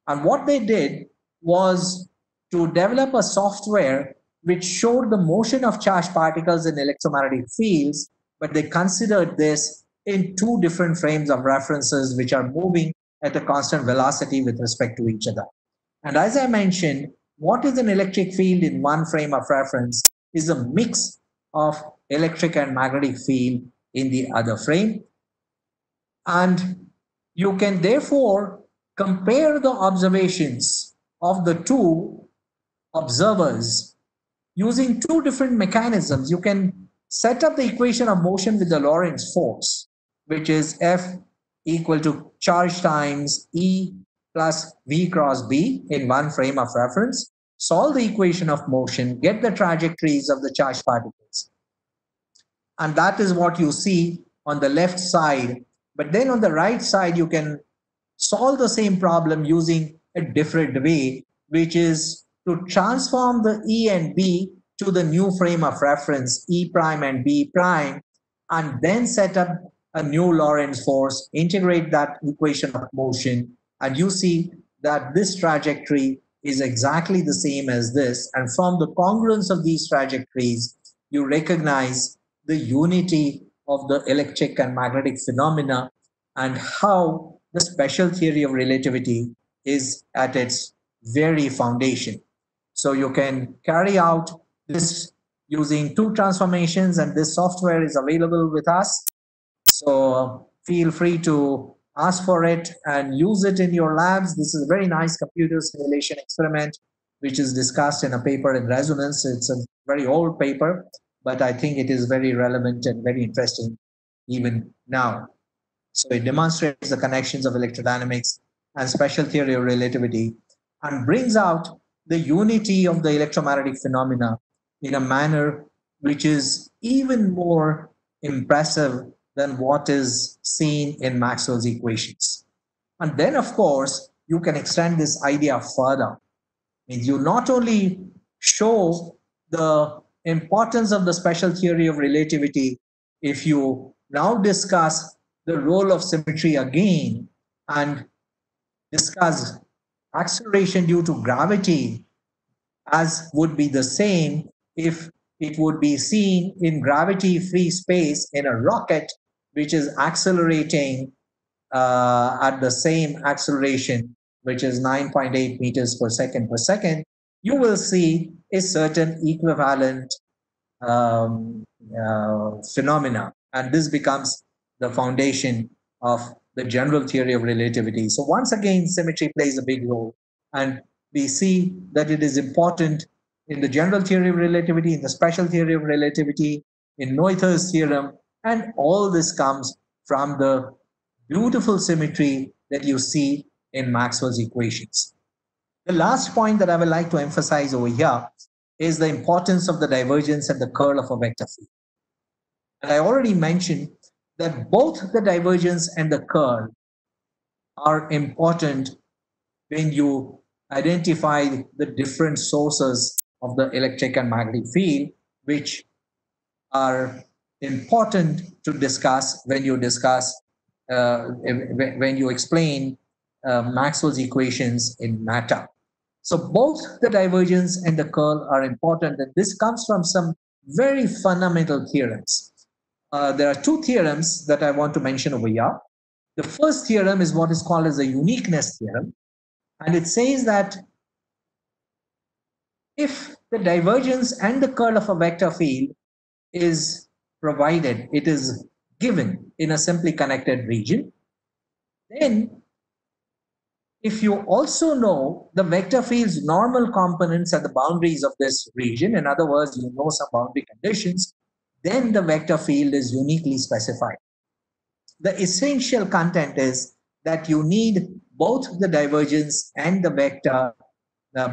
And what they did was to develop a software which showed the motion of charged particles in electromagnetic fields, but they considered this in two different frames of references which are moving at a constant velocity with respect to each other. And as I mentioned, what is an electric field in one frame of reference is a mix of electric and magnetic field in the other frame. And you can therefore compare the observations of the two observers using two different mechanisms. You can set up the equation of motion with the Lorentz force, which is F equal to charge times E plus V cross B in one frame of reference. Solve the equation of motion, get the trajectories of the charged particles. And that is what you see on the left side. But then on the right side, you can solve the same problem using a different way, which is to transform the E and B to the new frame of reference, E prime and B prime, and then set up a new Lorentz force, integrate that equation of motion, and you see that this trajectory is exactly the same as this. And from the congruence of these trajectories, you recognize the unity of the electric and magnetic phenomena and how the special theory of relativity is at its very foundation. So you can carry out this using two transformations, and this software is available with us. So feel free to ask for it and use it in your labs. This is a very nice computer simulation experiment, which is discussed in a paper in Resonance. It's a very old paper, but I think it is very relevant and very interesting even now. So it demonstrates the connections of electrodynamics and special theory of relativity and brings out the unity of the electromagnetic phenomena in a manner which is even more impressive than what is seen in Maxwell's equations. And then, of course, you can extend this idea further. Means you not only show the importance of the special theory of relativity if you now discuss the role of symmetry again and discuss acceleration due to gravity as would be the same if it would be seen in gravity free space in a rocket which is accelerating at the same acceleration, which is 9.8 meters per second, you will see a certain equivalent phenomena. And this becomes the foundation of the general theory of relativity. So once again, symmetry plays a big role. And we see that it is important in the general theory of relativity, in the special theory of relativity, in Noether's theorem, and all this comes from the beautiful symmetry that you see in Maxwell's equations. The last point that I would like to emphasize over here is the importance of the divergence and the curl of a vector field. And I already mentioned that both the divergence and the curl are important when you identify the different sources of the electric and magnetic field, which are important to discuss when you discuss when you explain Maxwell's equations in matter. So both the divergence and the curl are important, and this comes from some very fundamental theorems. There are two theorems that I want to mention over here. The first theorem is what is called as the uniqueness theorem, and it says that If the divergence and the curl of a vector field is provided, it is given in a simply connected region, then if you also know the vector field's normal components at the boundaries of this region, in other words, you know some boundary conditions, then the vector field is uniquely specified. The essential content is that you need both the divergence and the vector,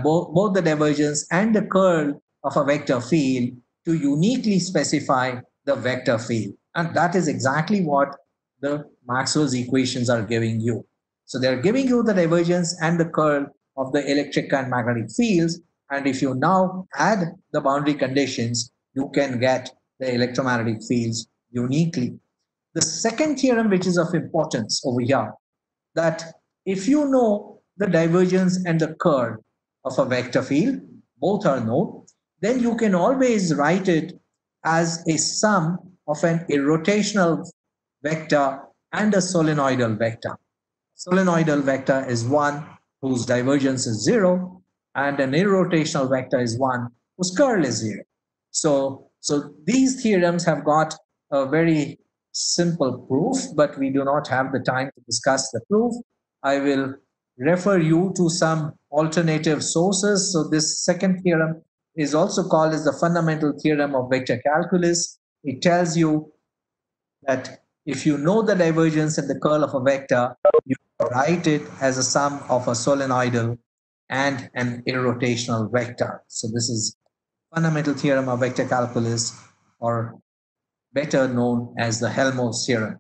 both the divergence and the curl of a vector field to uniquely specify the vector field. And that is exactly what the Maxwell's equations are giving you. So they're giving you the divergence and the curl of the electric and magnetic fields. And if you now add the boundary conditions, you can get the electromagnetic fields uniquely. The second theorem, which is of importance over here, that if you know the divergence and the curl of a vector field, both are known, then you can always write it as a sum of an irrotational vector and a solenoidal vector. Solenoidal vector is one whose divergence is zero, and an irrotational vector is one whose curl is zero. So these theorems have got a very simple proof, but we do not have the time to discuss the proof. I will refer you to some alternative sources. So this second theorem is also called as the fundamental theorem of vector calculus. It tells you that if you know the divergence and the curl of a vector, you write it as a sum of a solenoidal and an irrotational vector. So this is fundamental theorem of vector calculus, or better known as the Helmholtz theorem.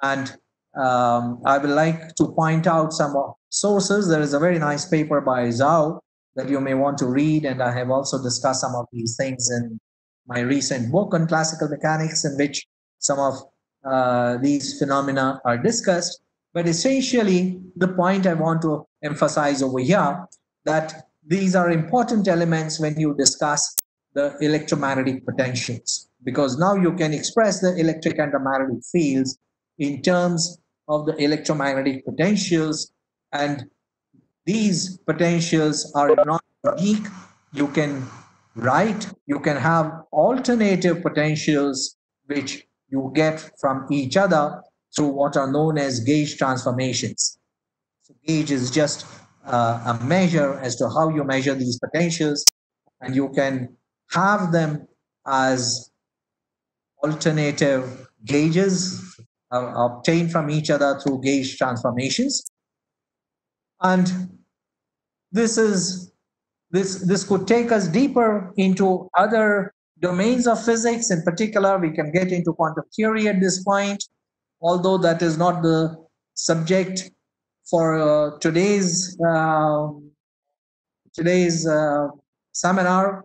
And I would like to point out some sources. There is a very nice paper by Zhao that you may want to read, and I have also discussed some of these things in my recent book on classical mechanics, in which some of these phenomena are discussed. But essentially, the point I want to emphasize over here, that these are important elements when you discuss the electromagnetic potentials, because now you can express the electric and the magnetic fields in terms of the electromagnetic potentials, and these potentials are not unique. You can you can have alternative potentials which you get from each other through what are known as gauge transformations. So gauge is just a measure as to how you measure these potentials, and you can have them as alternative gauges obtained from each other through gauge transformations. And this is this could take us deeper into other domains of physics. In particular, we can get into quantum theory at this point, although that is not the subject for today's seminar.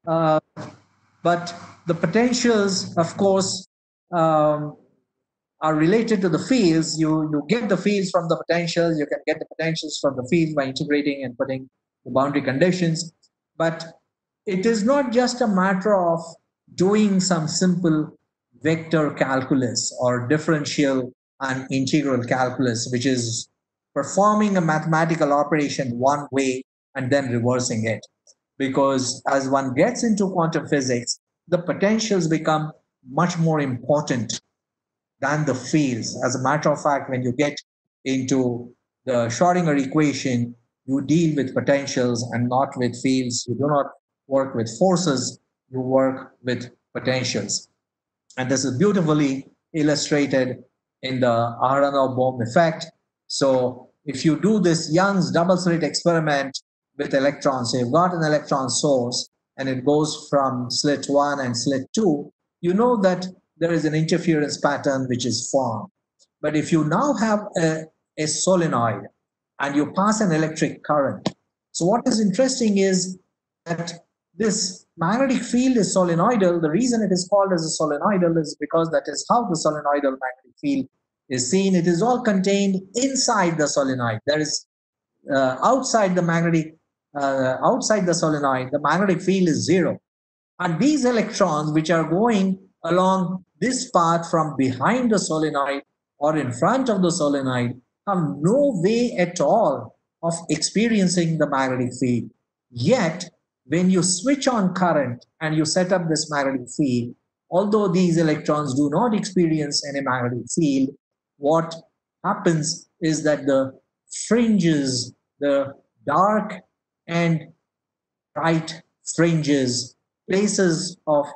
But the potentials, of course, are related to the fields. You get the fields from the potentials. You can get the potentials from the fields by integrating and putting the boundary conditions. But it is not just a matter of doing some simple vector calculus or differential and integral calculus, which is performing a mathematical operation one way and then reversing it. Because as one gets into quantum physics, the potentials become much more important than the fields. As a matter of fact, when you get into the Schrodinger equation, you deal with potentials and not with fields. You do not work with forces, you work with potentials. And this is beautifully illustrated in the Aharonov-Bohm effect. So if you do this Young's double slit experiment with electrons, so you've got an electron source and it goes from slit 1 and slit 2, you know that there is an interference pattern which is formed. But if you now have a solenoid and you pass an electric current, so what is interesting is that this magnetic field is solenoidal. The reason it is called as a solenoidal is because that is how the solenoidal magnetic field is seen. It is all contained inside the solenoid. There is outside the solenoid, the magnetic field is zero. And these electrons, which are going along this path from behind the solenoid or in front of the solenoid, have no way at all of experiencing the magnetic field. Yet, when you switch on current and you set up this magnetic field, although these electrons do not experience any magnetic field, what happens is that the fringes, the dark and bright fringes, places of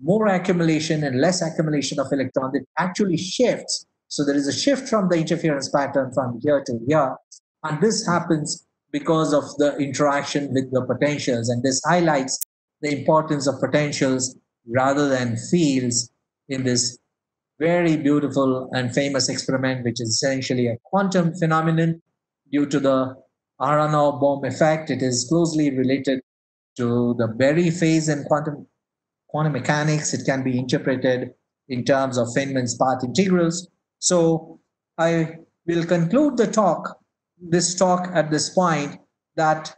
more accumulation and less accumulation of electrons, it actually shifts. So there is a shift from the interference pattern from here to here. And this happens because of the interaction with the potentials. And this highlights the importance of potentials rather than fields in this very beautiful and famous experiment, which is essentially a quantum phenomenon due to the Aharonov bomb effect. It is closely related to the Berry phase in quantum mechanics. It can be interpreted in terms of Feynman's path integrals. So I will conclude this talk at this point, that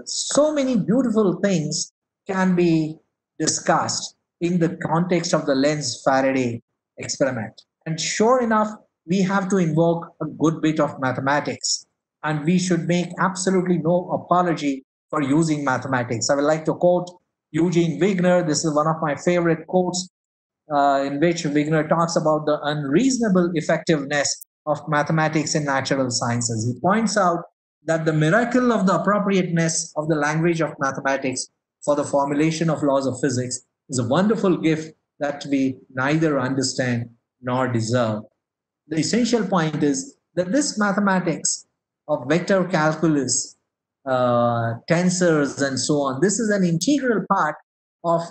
so many beautiful things can be discussed in the context of the Lenz-Faraday experiment. And sure enough, we have to invoke a good bit of mathematics, and we should make absolutely no apology for using mathematics. I would like to quote Eugene Wigner. This is one of my favorite quotes, in which Wigner talks about the unreasonable effectiveness of mathematics in natural sciences. He points out that the miracle of the appropriateness of the language of mathematics for the formulation of laws of physics is a wonderful gift that we neither understand nor deserve. The essential point is that this mathematics of vector calculus, tensors, and so on, this is an integral part of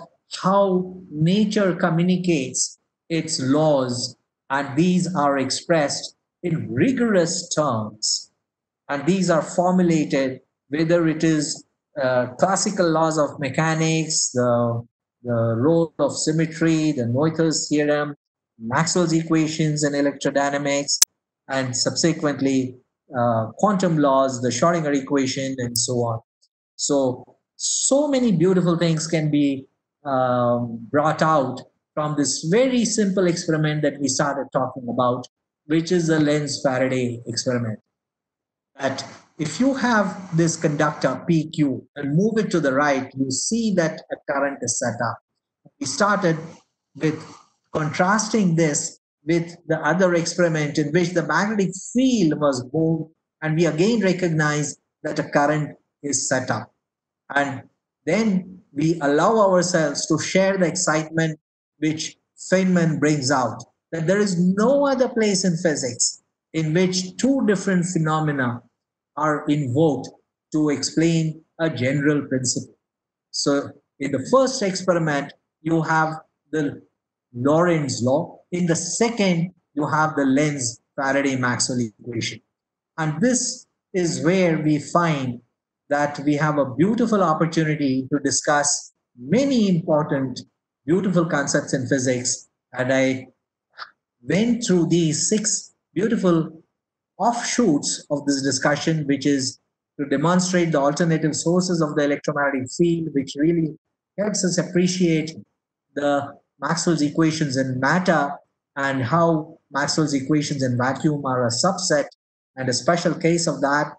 how nature communicates its laws, and these are expressed in rigorous terms, and these are formulated, whether it is classical laws of mechanics, the role of symmetry, the Noether's theorem, Maxwell's equations in electrodynamics, and subsequently quantum laws, the Schrodinger equation, and so on. So many beautiful things can be brought out from this very simple experiment that we started talking about, which is the Lenz-Faraday experiment. That if you have this conductor PQ and move it to the right, you see that a current is set up. We started with contrasting this with the other experiment in which the magnetic field was moved, and we again recognize that a current is set up. And then we allow ourselves to share the excitement which Feynman brings out, that there is no other place in physics in which two different phenomena are invoked to explain a general principle. So in the first experiment, you have the Lorentz law. In the second, you have the Lenz-Faraday-Maxwell equation. And this is where we find that we have a beautiful opportunity to discuss many important, beautiful concepts in physics. And I went through these 6 beautiful offshoots of this discussion, which is to demonstrate the alternative sources of the electromagnetic field, which really helps us appreciate the Maxwell's equations in matter, and how Maxwell's equations in vacuum are a subset and a special case of that.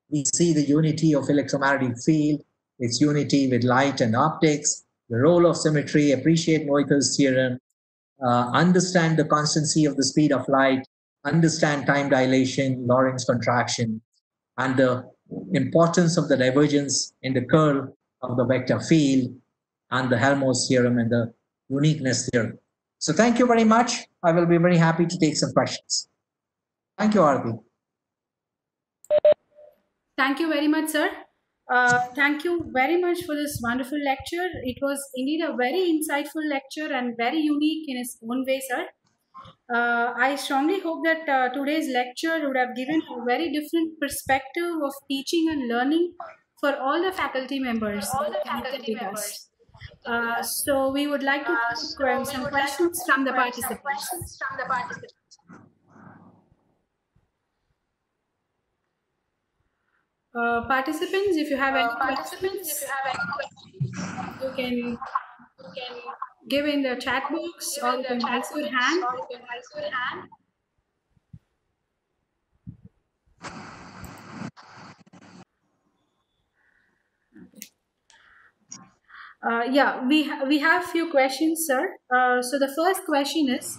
We see the unity of electromagnetic field, its unity with light and optics, the role of symmetry, appreciate Noether's theorem, understand the constancy of the speed of light, understand time dilation, Lorentz contraction, and the importance of the divergence in the curl of the vector field, and the Helmholtz theorem and the uniqueness theorem. So thank you very much. I will be very happy to take some questions. Thank you, Arati. Thank you very much, sir. Thank you very much for this wonderful lecture. It was indeed a very insightful lecture and very unique in its own way, sir. I strongly hope that today's lecture would have given a very different perspective of teaching and learning for all the faculty members connected with us. So we would like to take some questions from the participants. Participants, if you have any questions, you can give in the chat box, or you can raise your hand. Yeah, we have few questions, sir. So the first question is,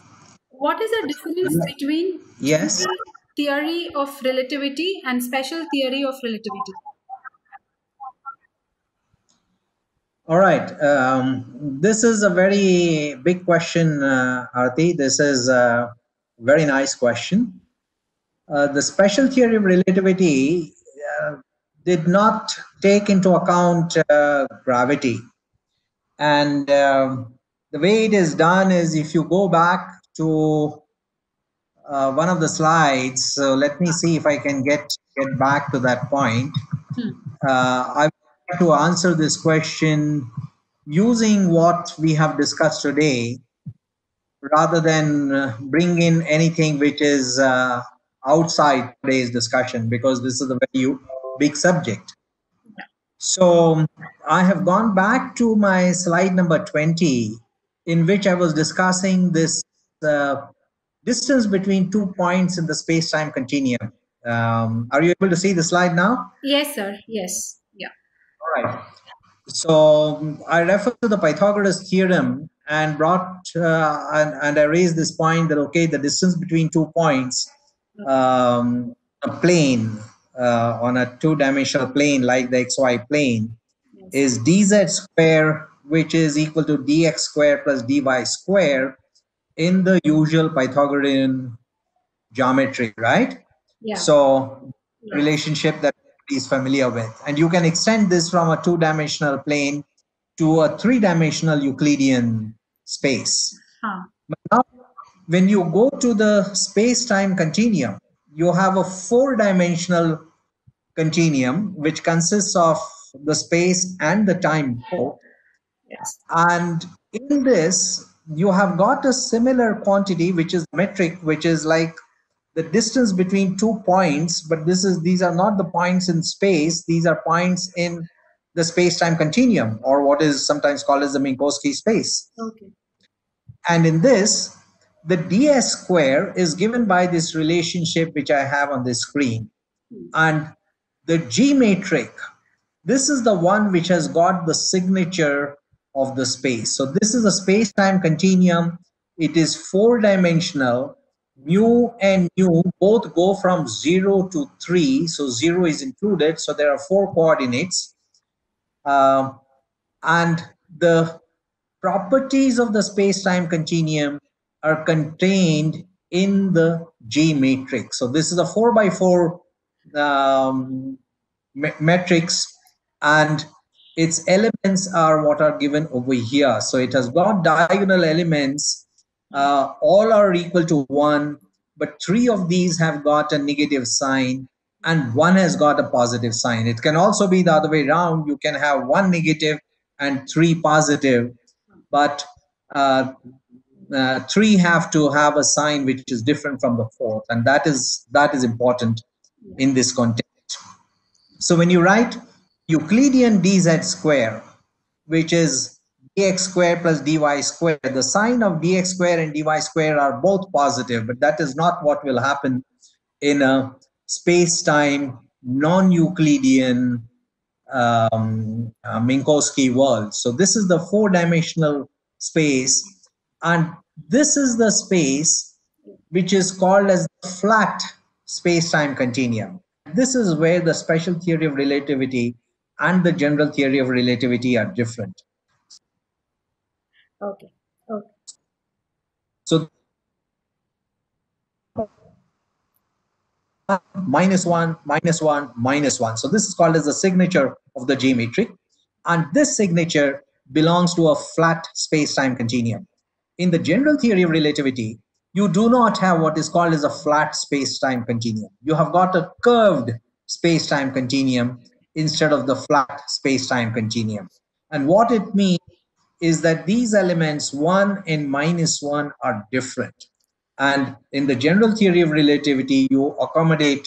what is the difference between Yes. general theory of relativity and special theory of relativity? All right. This is a very big question, Arti. This is a very nice question. The special theory of relativity uh, did not take into account gravity. And the way it is done is if you go back to one of the slides, so let me see if I can get back to that point. Hmm. I would like to answer this question using what we have discussed today rather than bring in anything which is outside today's discussion because this is a very big subject. So I have gone back to my slide number 20, in which I was discussing this uh, distance between 2 points in the space-time continuum. Are you able to see the slide now? Yes, sir. Yes. Yeah. All right. So I refer to the Pythagoras theorem and and I raised this point that okay, the distance between 2 points, Okay. um, a plane on a two-dimensional plane like the xy plane Yes. is dz square, which is equal to dx square plus dy square in the usual Pythagorean geometry, right? Yeah. So Yes. relationship that everybody is familiar with. And you can extend this from a two-dimensional plane to a three-dimensional Euclidean space. Huh. But now, when you go to the space-time continuum, you have a four-dimensional continuum, which consists of the space and the time both. Yes. And in this, you have got a similar quantity, which is metric, which is like the distance between 2 points, but these are not the points in space, these are points in the space-time continuum, or what is sometimes called as the Minkowski space. Okay. And in this, the ds square is given by this relationship which I have on this screen. Hmm. And the G matrix, this is the one which has got the signature of the space. So this is a space-time continuum. It is four-dimensional. Mu and nu both go from 0 to 3. So 0 is included. So there are four coordinates. Um, and the properties of the space-time continuum are contained in the G matrix. So this is a 4 by 4 um, matrix, and its elements are what are given over here. So it has got diagonal elements. All are equal to 1, but three of these have got a negative sign and one has got a positive sign. It can also be the other way around. You can have one negative and three positive, but three have to have a sign which is different from the fourth, and that is important in this context. So when you write Euclidean dz square, which is dx square plus dy square, the sign of dx square and dy square are both positive, but that is not what will happen in a space-time non-Euclidean Minkowski world. So this is the four-dimensional space, and this is the space which is called as the flat space-time continuum. This is where the special theory of relativity and the general theory of relativity are different. Okay. Okay. So minus one, minus one, minus one. So this is called as the signature of the G matrix. And this signature belongs to a flat space-time continuum. In the general theory of relativity, you do not have what is called as a flat space-time continuum. You have got a curved space-time continuum instead of the flat space-time continuum. And what it means is that these elements 1 and minus 1 are different. And in the general theory of relativity, you accommodate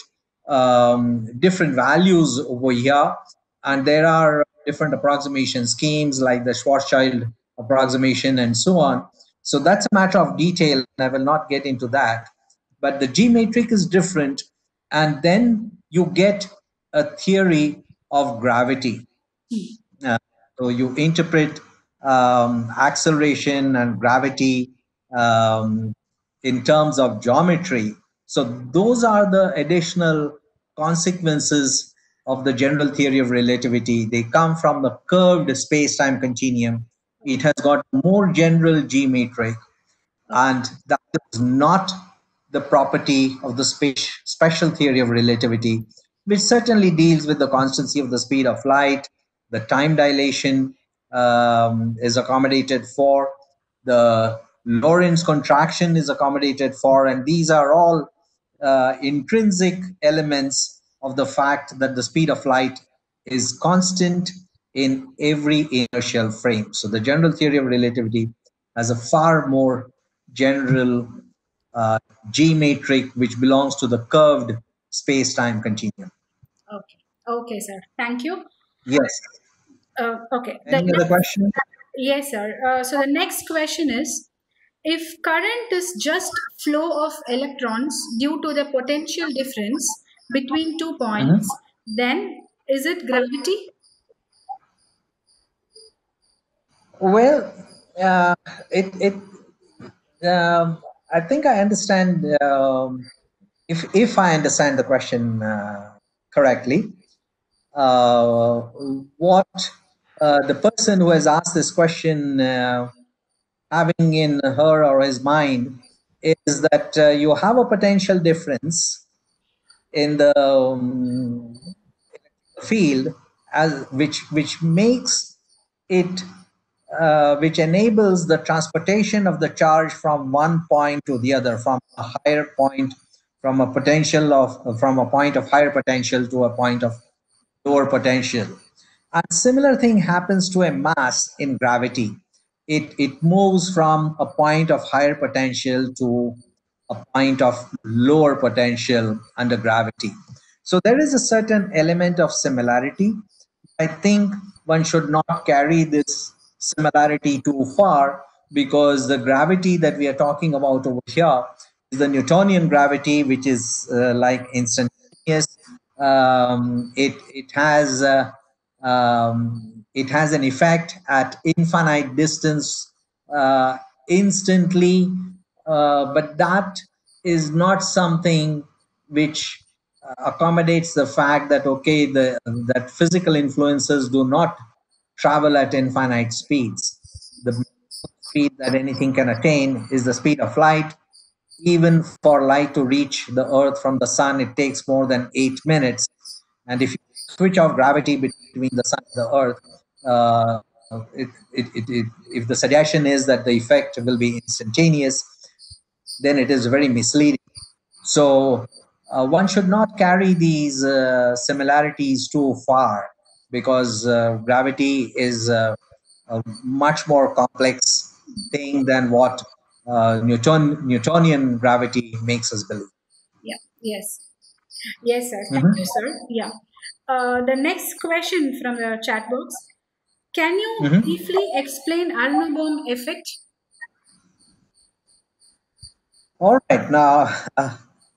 different values over here, and there are different approximation schemes like the Schwarzschild approximation and so on. So that's a matter of detail, and I will not get into that. But the G matrix is different, and then you get a theory of gravity. Uh, So you interpret acceleration and gravity um, in terms of geometry. So those are the additional consequences of the general theory of relativity. They come from the curved space-time continuum. It has got more general geometry, Okay. and that is not the property of the special theory of relativity, which certainly deals with the constancy of the speed of light, the time dilation is accommodated for, the Lorentz contraction is accommodated for, and these are all intrinsic elements of the fact that the speed of light is constant in every inertial frame. So the general theory of relativity has a far more general uh, G matrix which belongs to the curved space-time continuum. Okay. Okay, sir. Thank you. Yes. Okay. The Any other next, question? yes, sir. So the next question is, if current is just flow of electrons due to the potential difference between 2 points, Mhm. then is it gravity? Well, uh, it I think I understand. If I understand the question correctly, uh, what the person who has asked this question having in her or his mind is that you have a potential difference in the field as which makes it which enables the transportation of the charge from one point to the other, from a higher point, from a point of higher potential to a point of lower potential. And similar thing happens to a mass in gravity. It moves from a point of higher potential to a point of lower potential under gravity. So there is a certain element of similarity. I think one should not carry this similarity too far, because the gravity that we are talking about over here is the Newtonian gravity, which is like instantaneous. It has an effect at infinite distance uh, instantly, but that is not something which accommodates the fact that okay, that physical influences do not travel at infinite speeds. The speed that anything can attain is the speed of light. Even for light to reach the earth from the sun, it takes more than 8 minutes. And if you switch off gravity between the sun and the earth, uh, if the suggestion is that the effect will be instantaneous, then it is very misleading. So one should not carry these similarities too far, because gravity is a much more complex thing than what Newtonian gravity makes us believe. Yeah. Yes. Yes, sir. Thank Mhm. you, sir. Yeah. The next question from the chat box. Can you Mhm. briefly explain Arnold effect? All right. Now,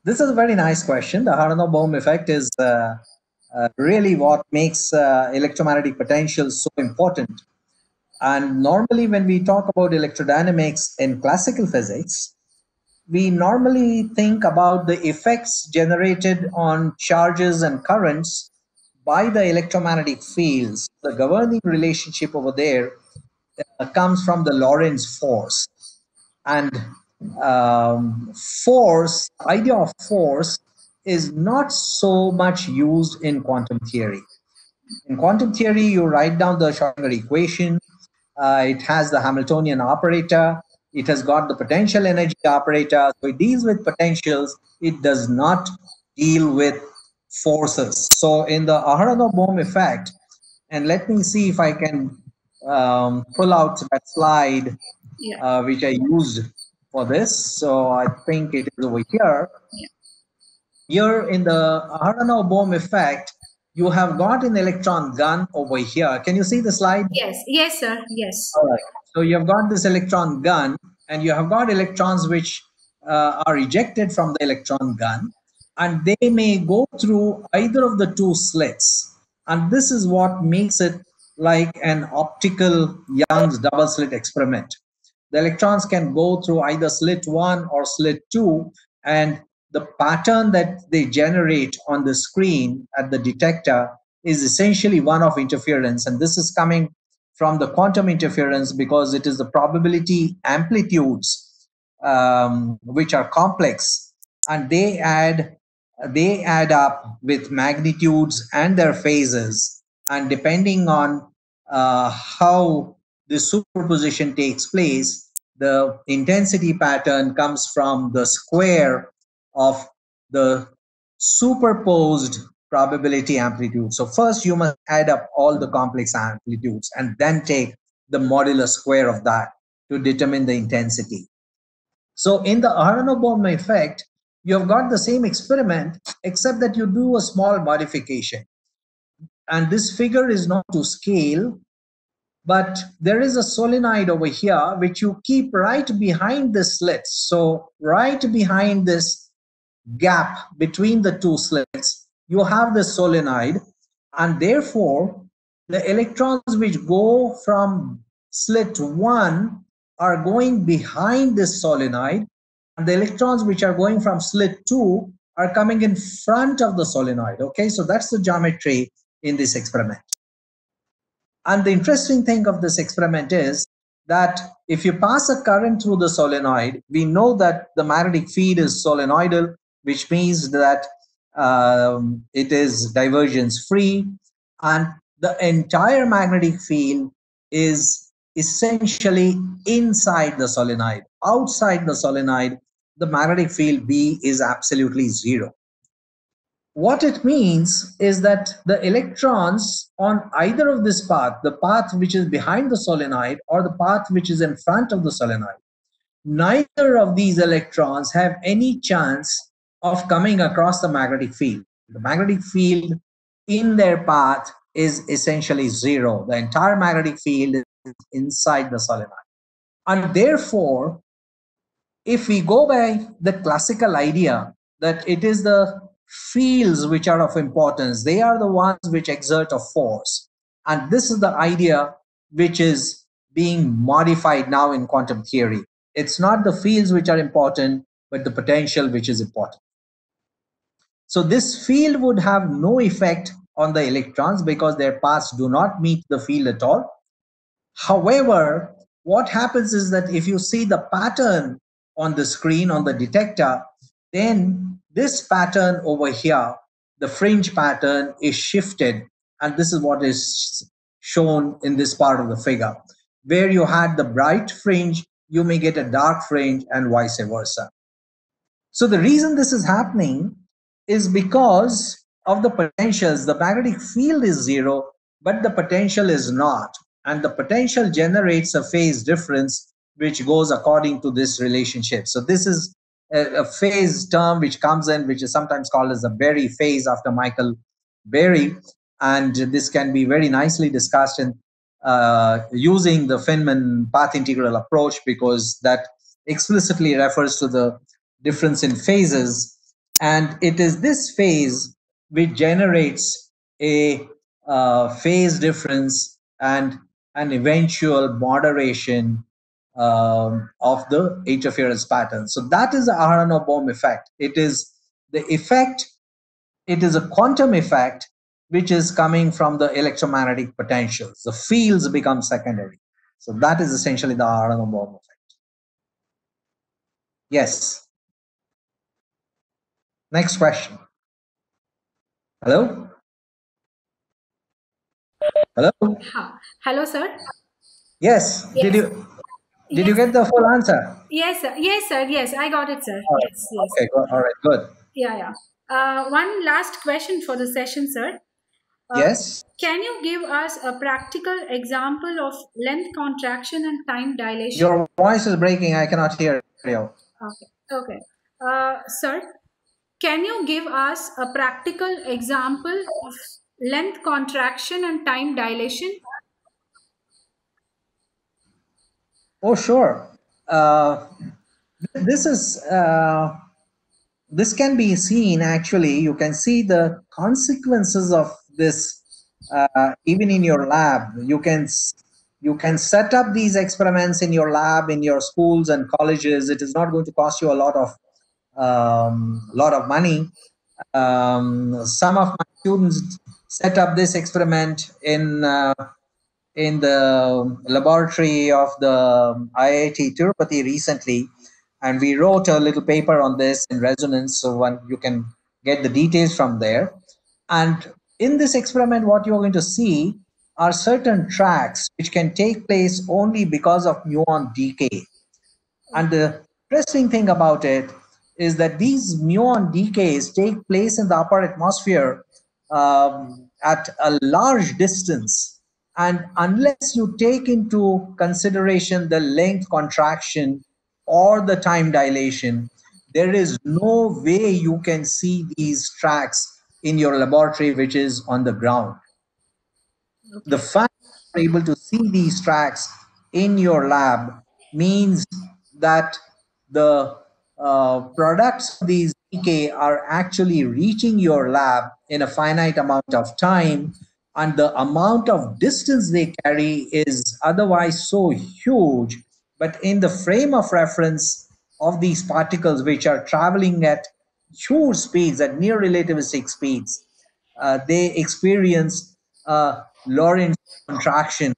this is a very nice question. The Haranow-Bohm effect is really what makes electromagnetic potential so important. And normally, when we talk about electrodynamics in classical physics, we normally think about the effects generated on charges and currents by the electromagnetic fields. The governing relationship over there comes from the Lorentz force. And force, idea of force, is not so much used in quantum theory. In quantum theory, you write down the Schrodinger equation. It has the Hamiltonian operator. It has got the potential energy operator. So it deals with potentials. It does not deal with forces. So in the Aharonov-Bohm effect, and let me see if I can pull out that slide Yeah. which I used for this. So I think it is over here. Yeah. Here in the Aharonov-Bohm effect, you have got an electron gun over here. Can you see the slide? Yes. Yes, sir. Yes. All right. So you have got this electron gun, and you have got electrons which are ejected from the electron gun, and they may go through either of the two slits. And this is what makes it like an optical Young's double slit experiment. The electrons can go through either slit 1 or slit 2, and the pattern that they generate on the screen at the detector is essentially one of interference. And this is coming from the quantum interference because it is the probability amplitudes which are complex, and they add up with magnitudes and their phases, and depending on how the superposition takes place, the intensity pattern comes from the square of the superposed probability amplitude. So first you must add up all the complex amplitudes and then take the modular square of that to determine the intensity. So in the Aharonov-Bohm effect, you have got the same experiment, except that you do a small modification. And this figure is not to scale, but there is a solenoid over here which you keep right behind the slits. So right behind this gap between the two slits, you have the solenoid, and therefore the electrons which go from slit 1 are going behind this solenoid, and the electrons which are going from slit 2 are coming in front of the solenoid. Okay, so that's the geometry in this experiment. And the interesting thing of this experiment is that if you pass a current through the solenoid, we know that the magnetic field is solenoidal, which means that it is divergence free, and the entire magnetic field is essentially inside the solenoid. Outside the solenoid, the magnetic field B is absolutely zero. What it means is that the electrons on either of this path, the path which is behind the solenoid or the path which is in front of the solenoid, neither of these electrons have any chance of coming across the magnetic field. The magnetic field in their path is essentially zero. The entire magnetic field is inside the solenoid. And therefore, if we go by the classical idea that it is the fields which are of importance, they are the ones which exert a force. And this is the idea which is being modified now in quantum theory. It's not the fields which are important, but the potential which is important. So this field would have no effect on the electrons because their paths do not meet the field at all. However, what happens is that if you see the pattern on the screen, on the detector, then this pattern over here, the fringe pattern, is shifted. And this is what is shown in this part of the figure. Where you had the bright fringe, you may get a dark fringe, and vice versa. So the reason this is happening is because of the potentials. The magnetic field is zero, but the potential is not. And the potential generates a phase difference which goes according to this relationship. So this is a phase term which comes in, which is sometimes called as the Berry phase after Michael Berry. And this can be very nicely discussed in using the Feynman path integral approach, because that explicitly refers to the difference in phases. And it is this phase which generates a phase difference and an eventual moderation of the interference pattern. So that is the Aharonov-Bohm effect. It is the effect, it is a quantum effect which is coming from the electromagnetic potentials. The fields become secondary. So that is essentially the Aharonov-Bohm effect. Yes. Next question. Hello? Hello? Hello, sir. Yes. Yes. Did you Yes. get the full answer? Yes, sir. Yes, sir. Yes, I got it, sir. All Yes, right. yes. Okay. All right. Good. Yeah, yeah. One last question for the session, sir. Uh, Yes. can you give us a practical example of length contraction and time dilation? Your voice is breaking. I cannot hear you. Okay. Okay. Sir, can you give us a practical example of length contraction and time dilation? Oh, sure. This is this can be seen actually. You can see the consequences of this even in your lab, you can set up these experiments in your lab, in your schools and colleges. It is not going to cost you a lot of money. Some of my students set up this experiment in the laboratory of the IIT-Tirupati recently, and we wrote a little paper on this in resonance, so one you can get the details from there. And in this experiment, what you're going to see are certain tracks which can take place only because of muon decay. And the interesting thing about it is that these muon decays take place in the upper atmosphere at a large distance. And unless you take into consideration the length contraction or the time dilation, there is no way you can see these tracks in your laboratory, which is on the ground. The Okay. fact that you're able to see these tracks in your lab means that the products of these decay are actually reaching your lab in a finite amount of time, and the amount of distance they carry is otherwise so huge. But in the frame of reference of these particles, which are traveling at huge speeds, at near relativistic speeds, they experience Lorentz contraction,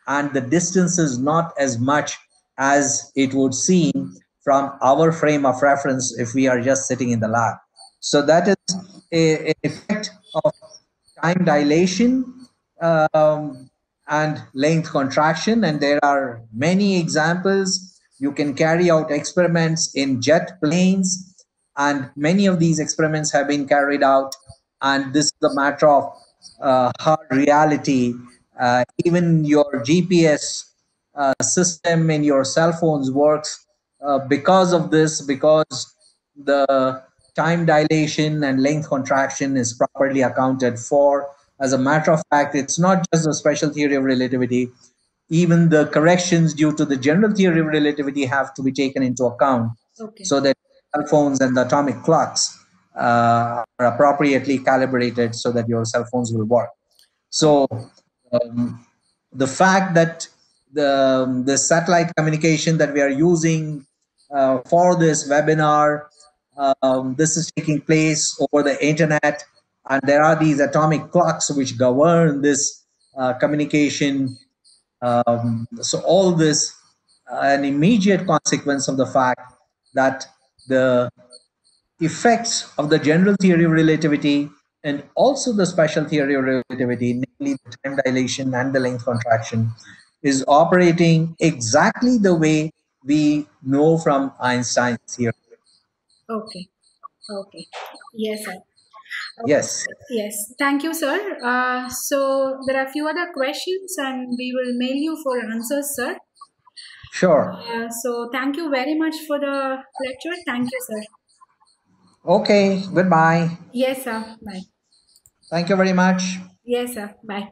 and the distance is not as much as it would seem from our frame of reference if we are just sitting in the lab. So that is an effect of time dilation and length contraction, and there are many examples. You can carry out experiments in jet planes, and many of these experiments have been carried out, and this is a matter of hard reality. Even your GPS system in your cell phones works because of this, because the time dilation and length contraction is properly accounted for. As a matter of fact, it's not just the special theory of relativity. Even the corrections due to the general theory of relativity have to be taken into account, Okay. so that cell phones and the atomic clocks are appropriately calibrated so that your cell phones will work. So um, the fact that the satellite communication that we are using for this webinar, this is taking place over the internet, and there are these atomic clocks which govern this communication. So all this, an immediate consequence of the fact that the effects of the general theory of relativity and also the special theory of relativity, namely the time dilation and the length contraction, is operating exactly the way we know from Einstein's theory. Okay. Okay. Yes, sir. Okay. Yes, Yes. Thank you, sir. So there are a few other questions, and we will mail you for answers, sir. sure. So thank you very much for the lecture. Thank you, sir. Okay, goodbye. Yes, sir. Bye. Thank you very much. Yes, sir. Bye.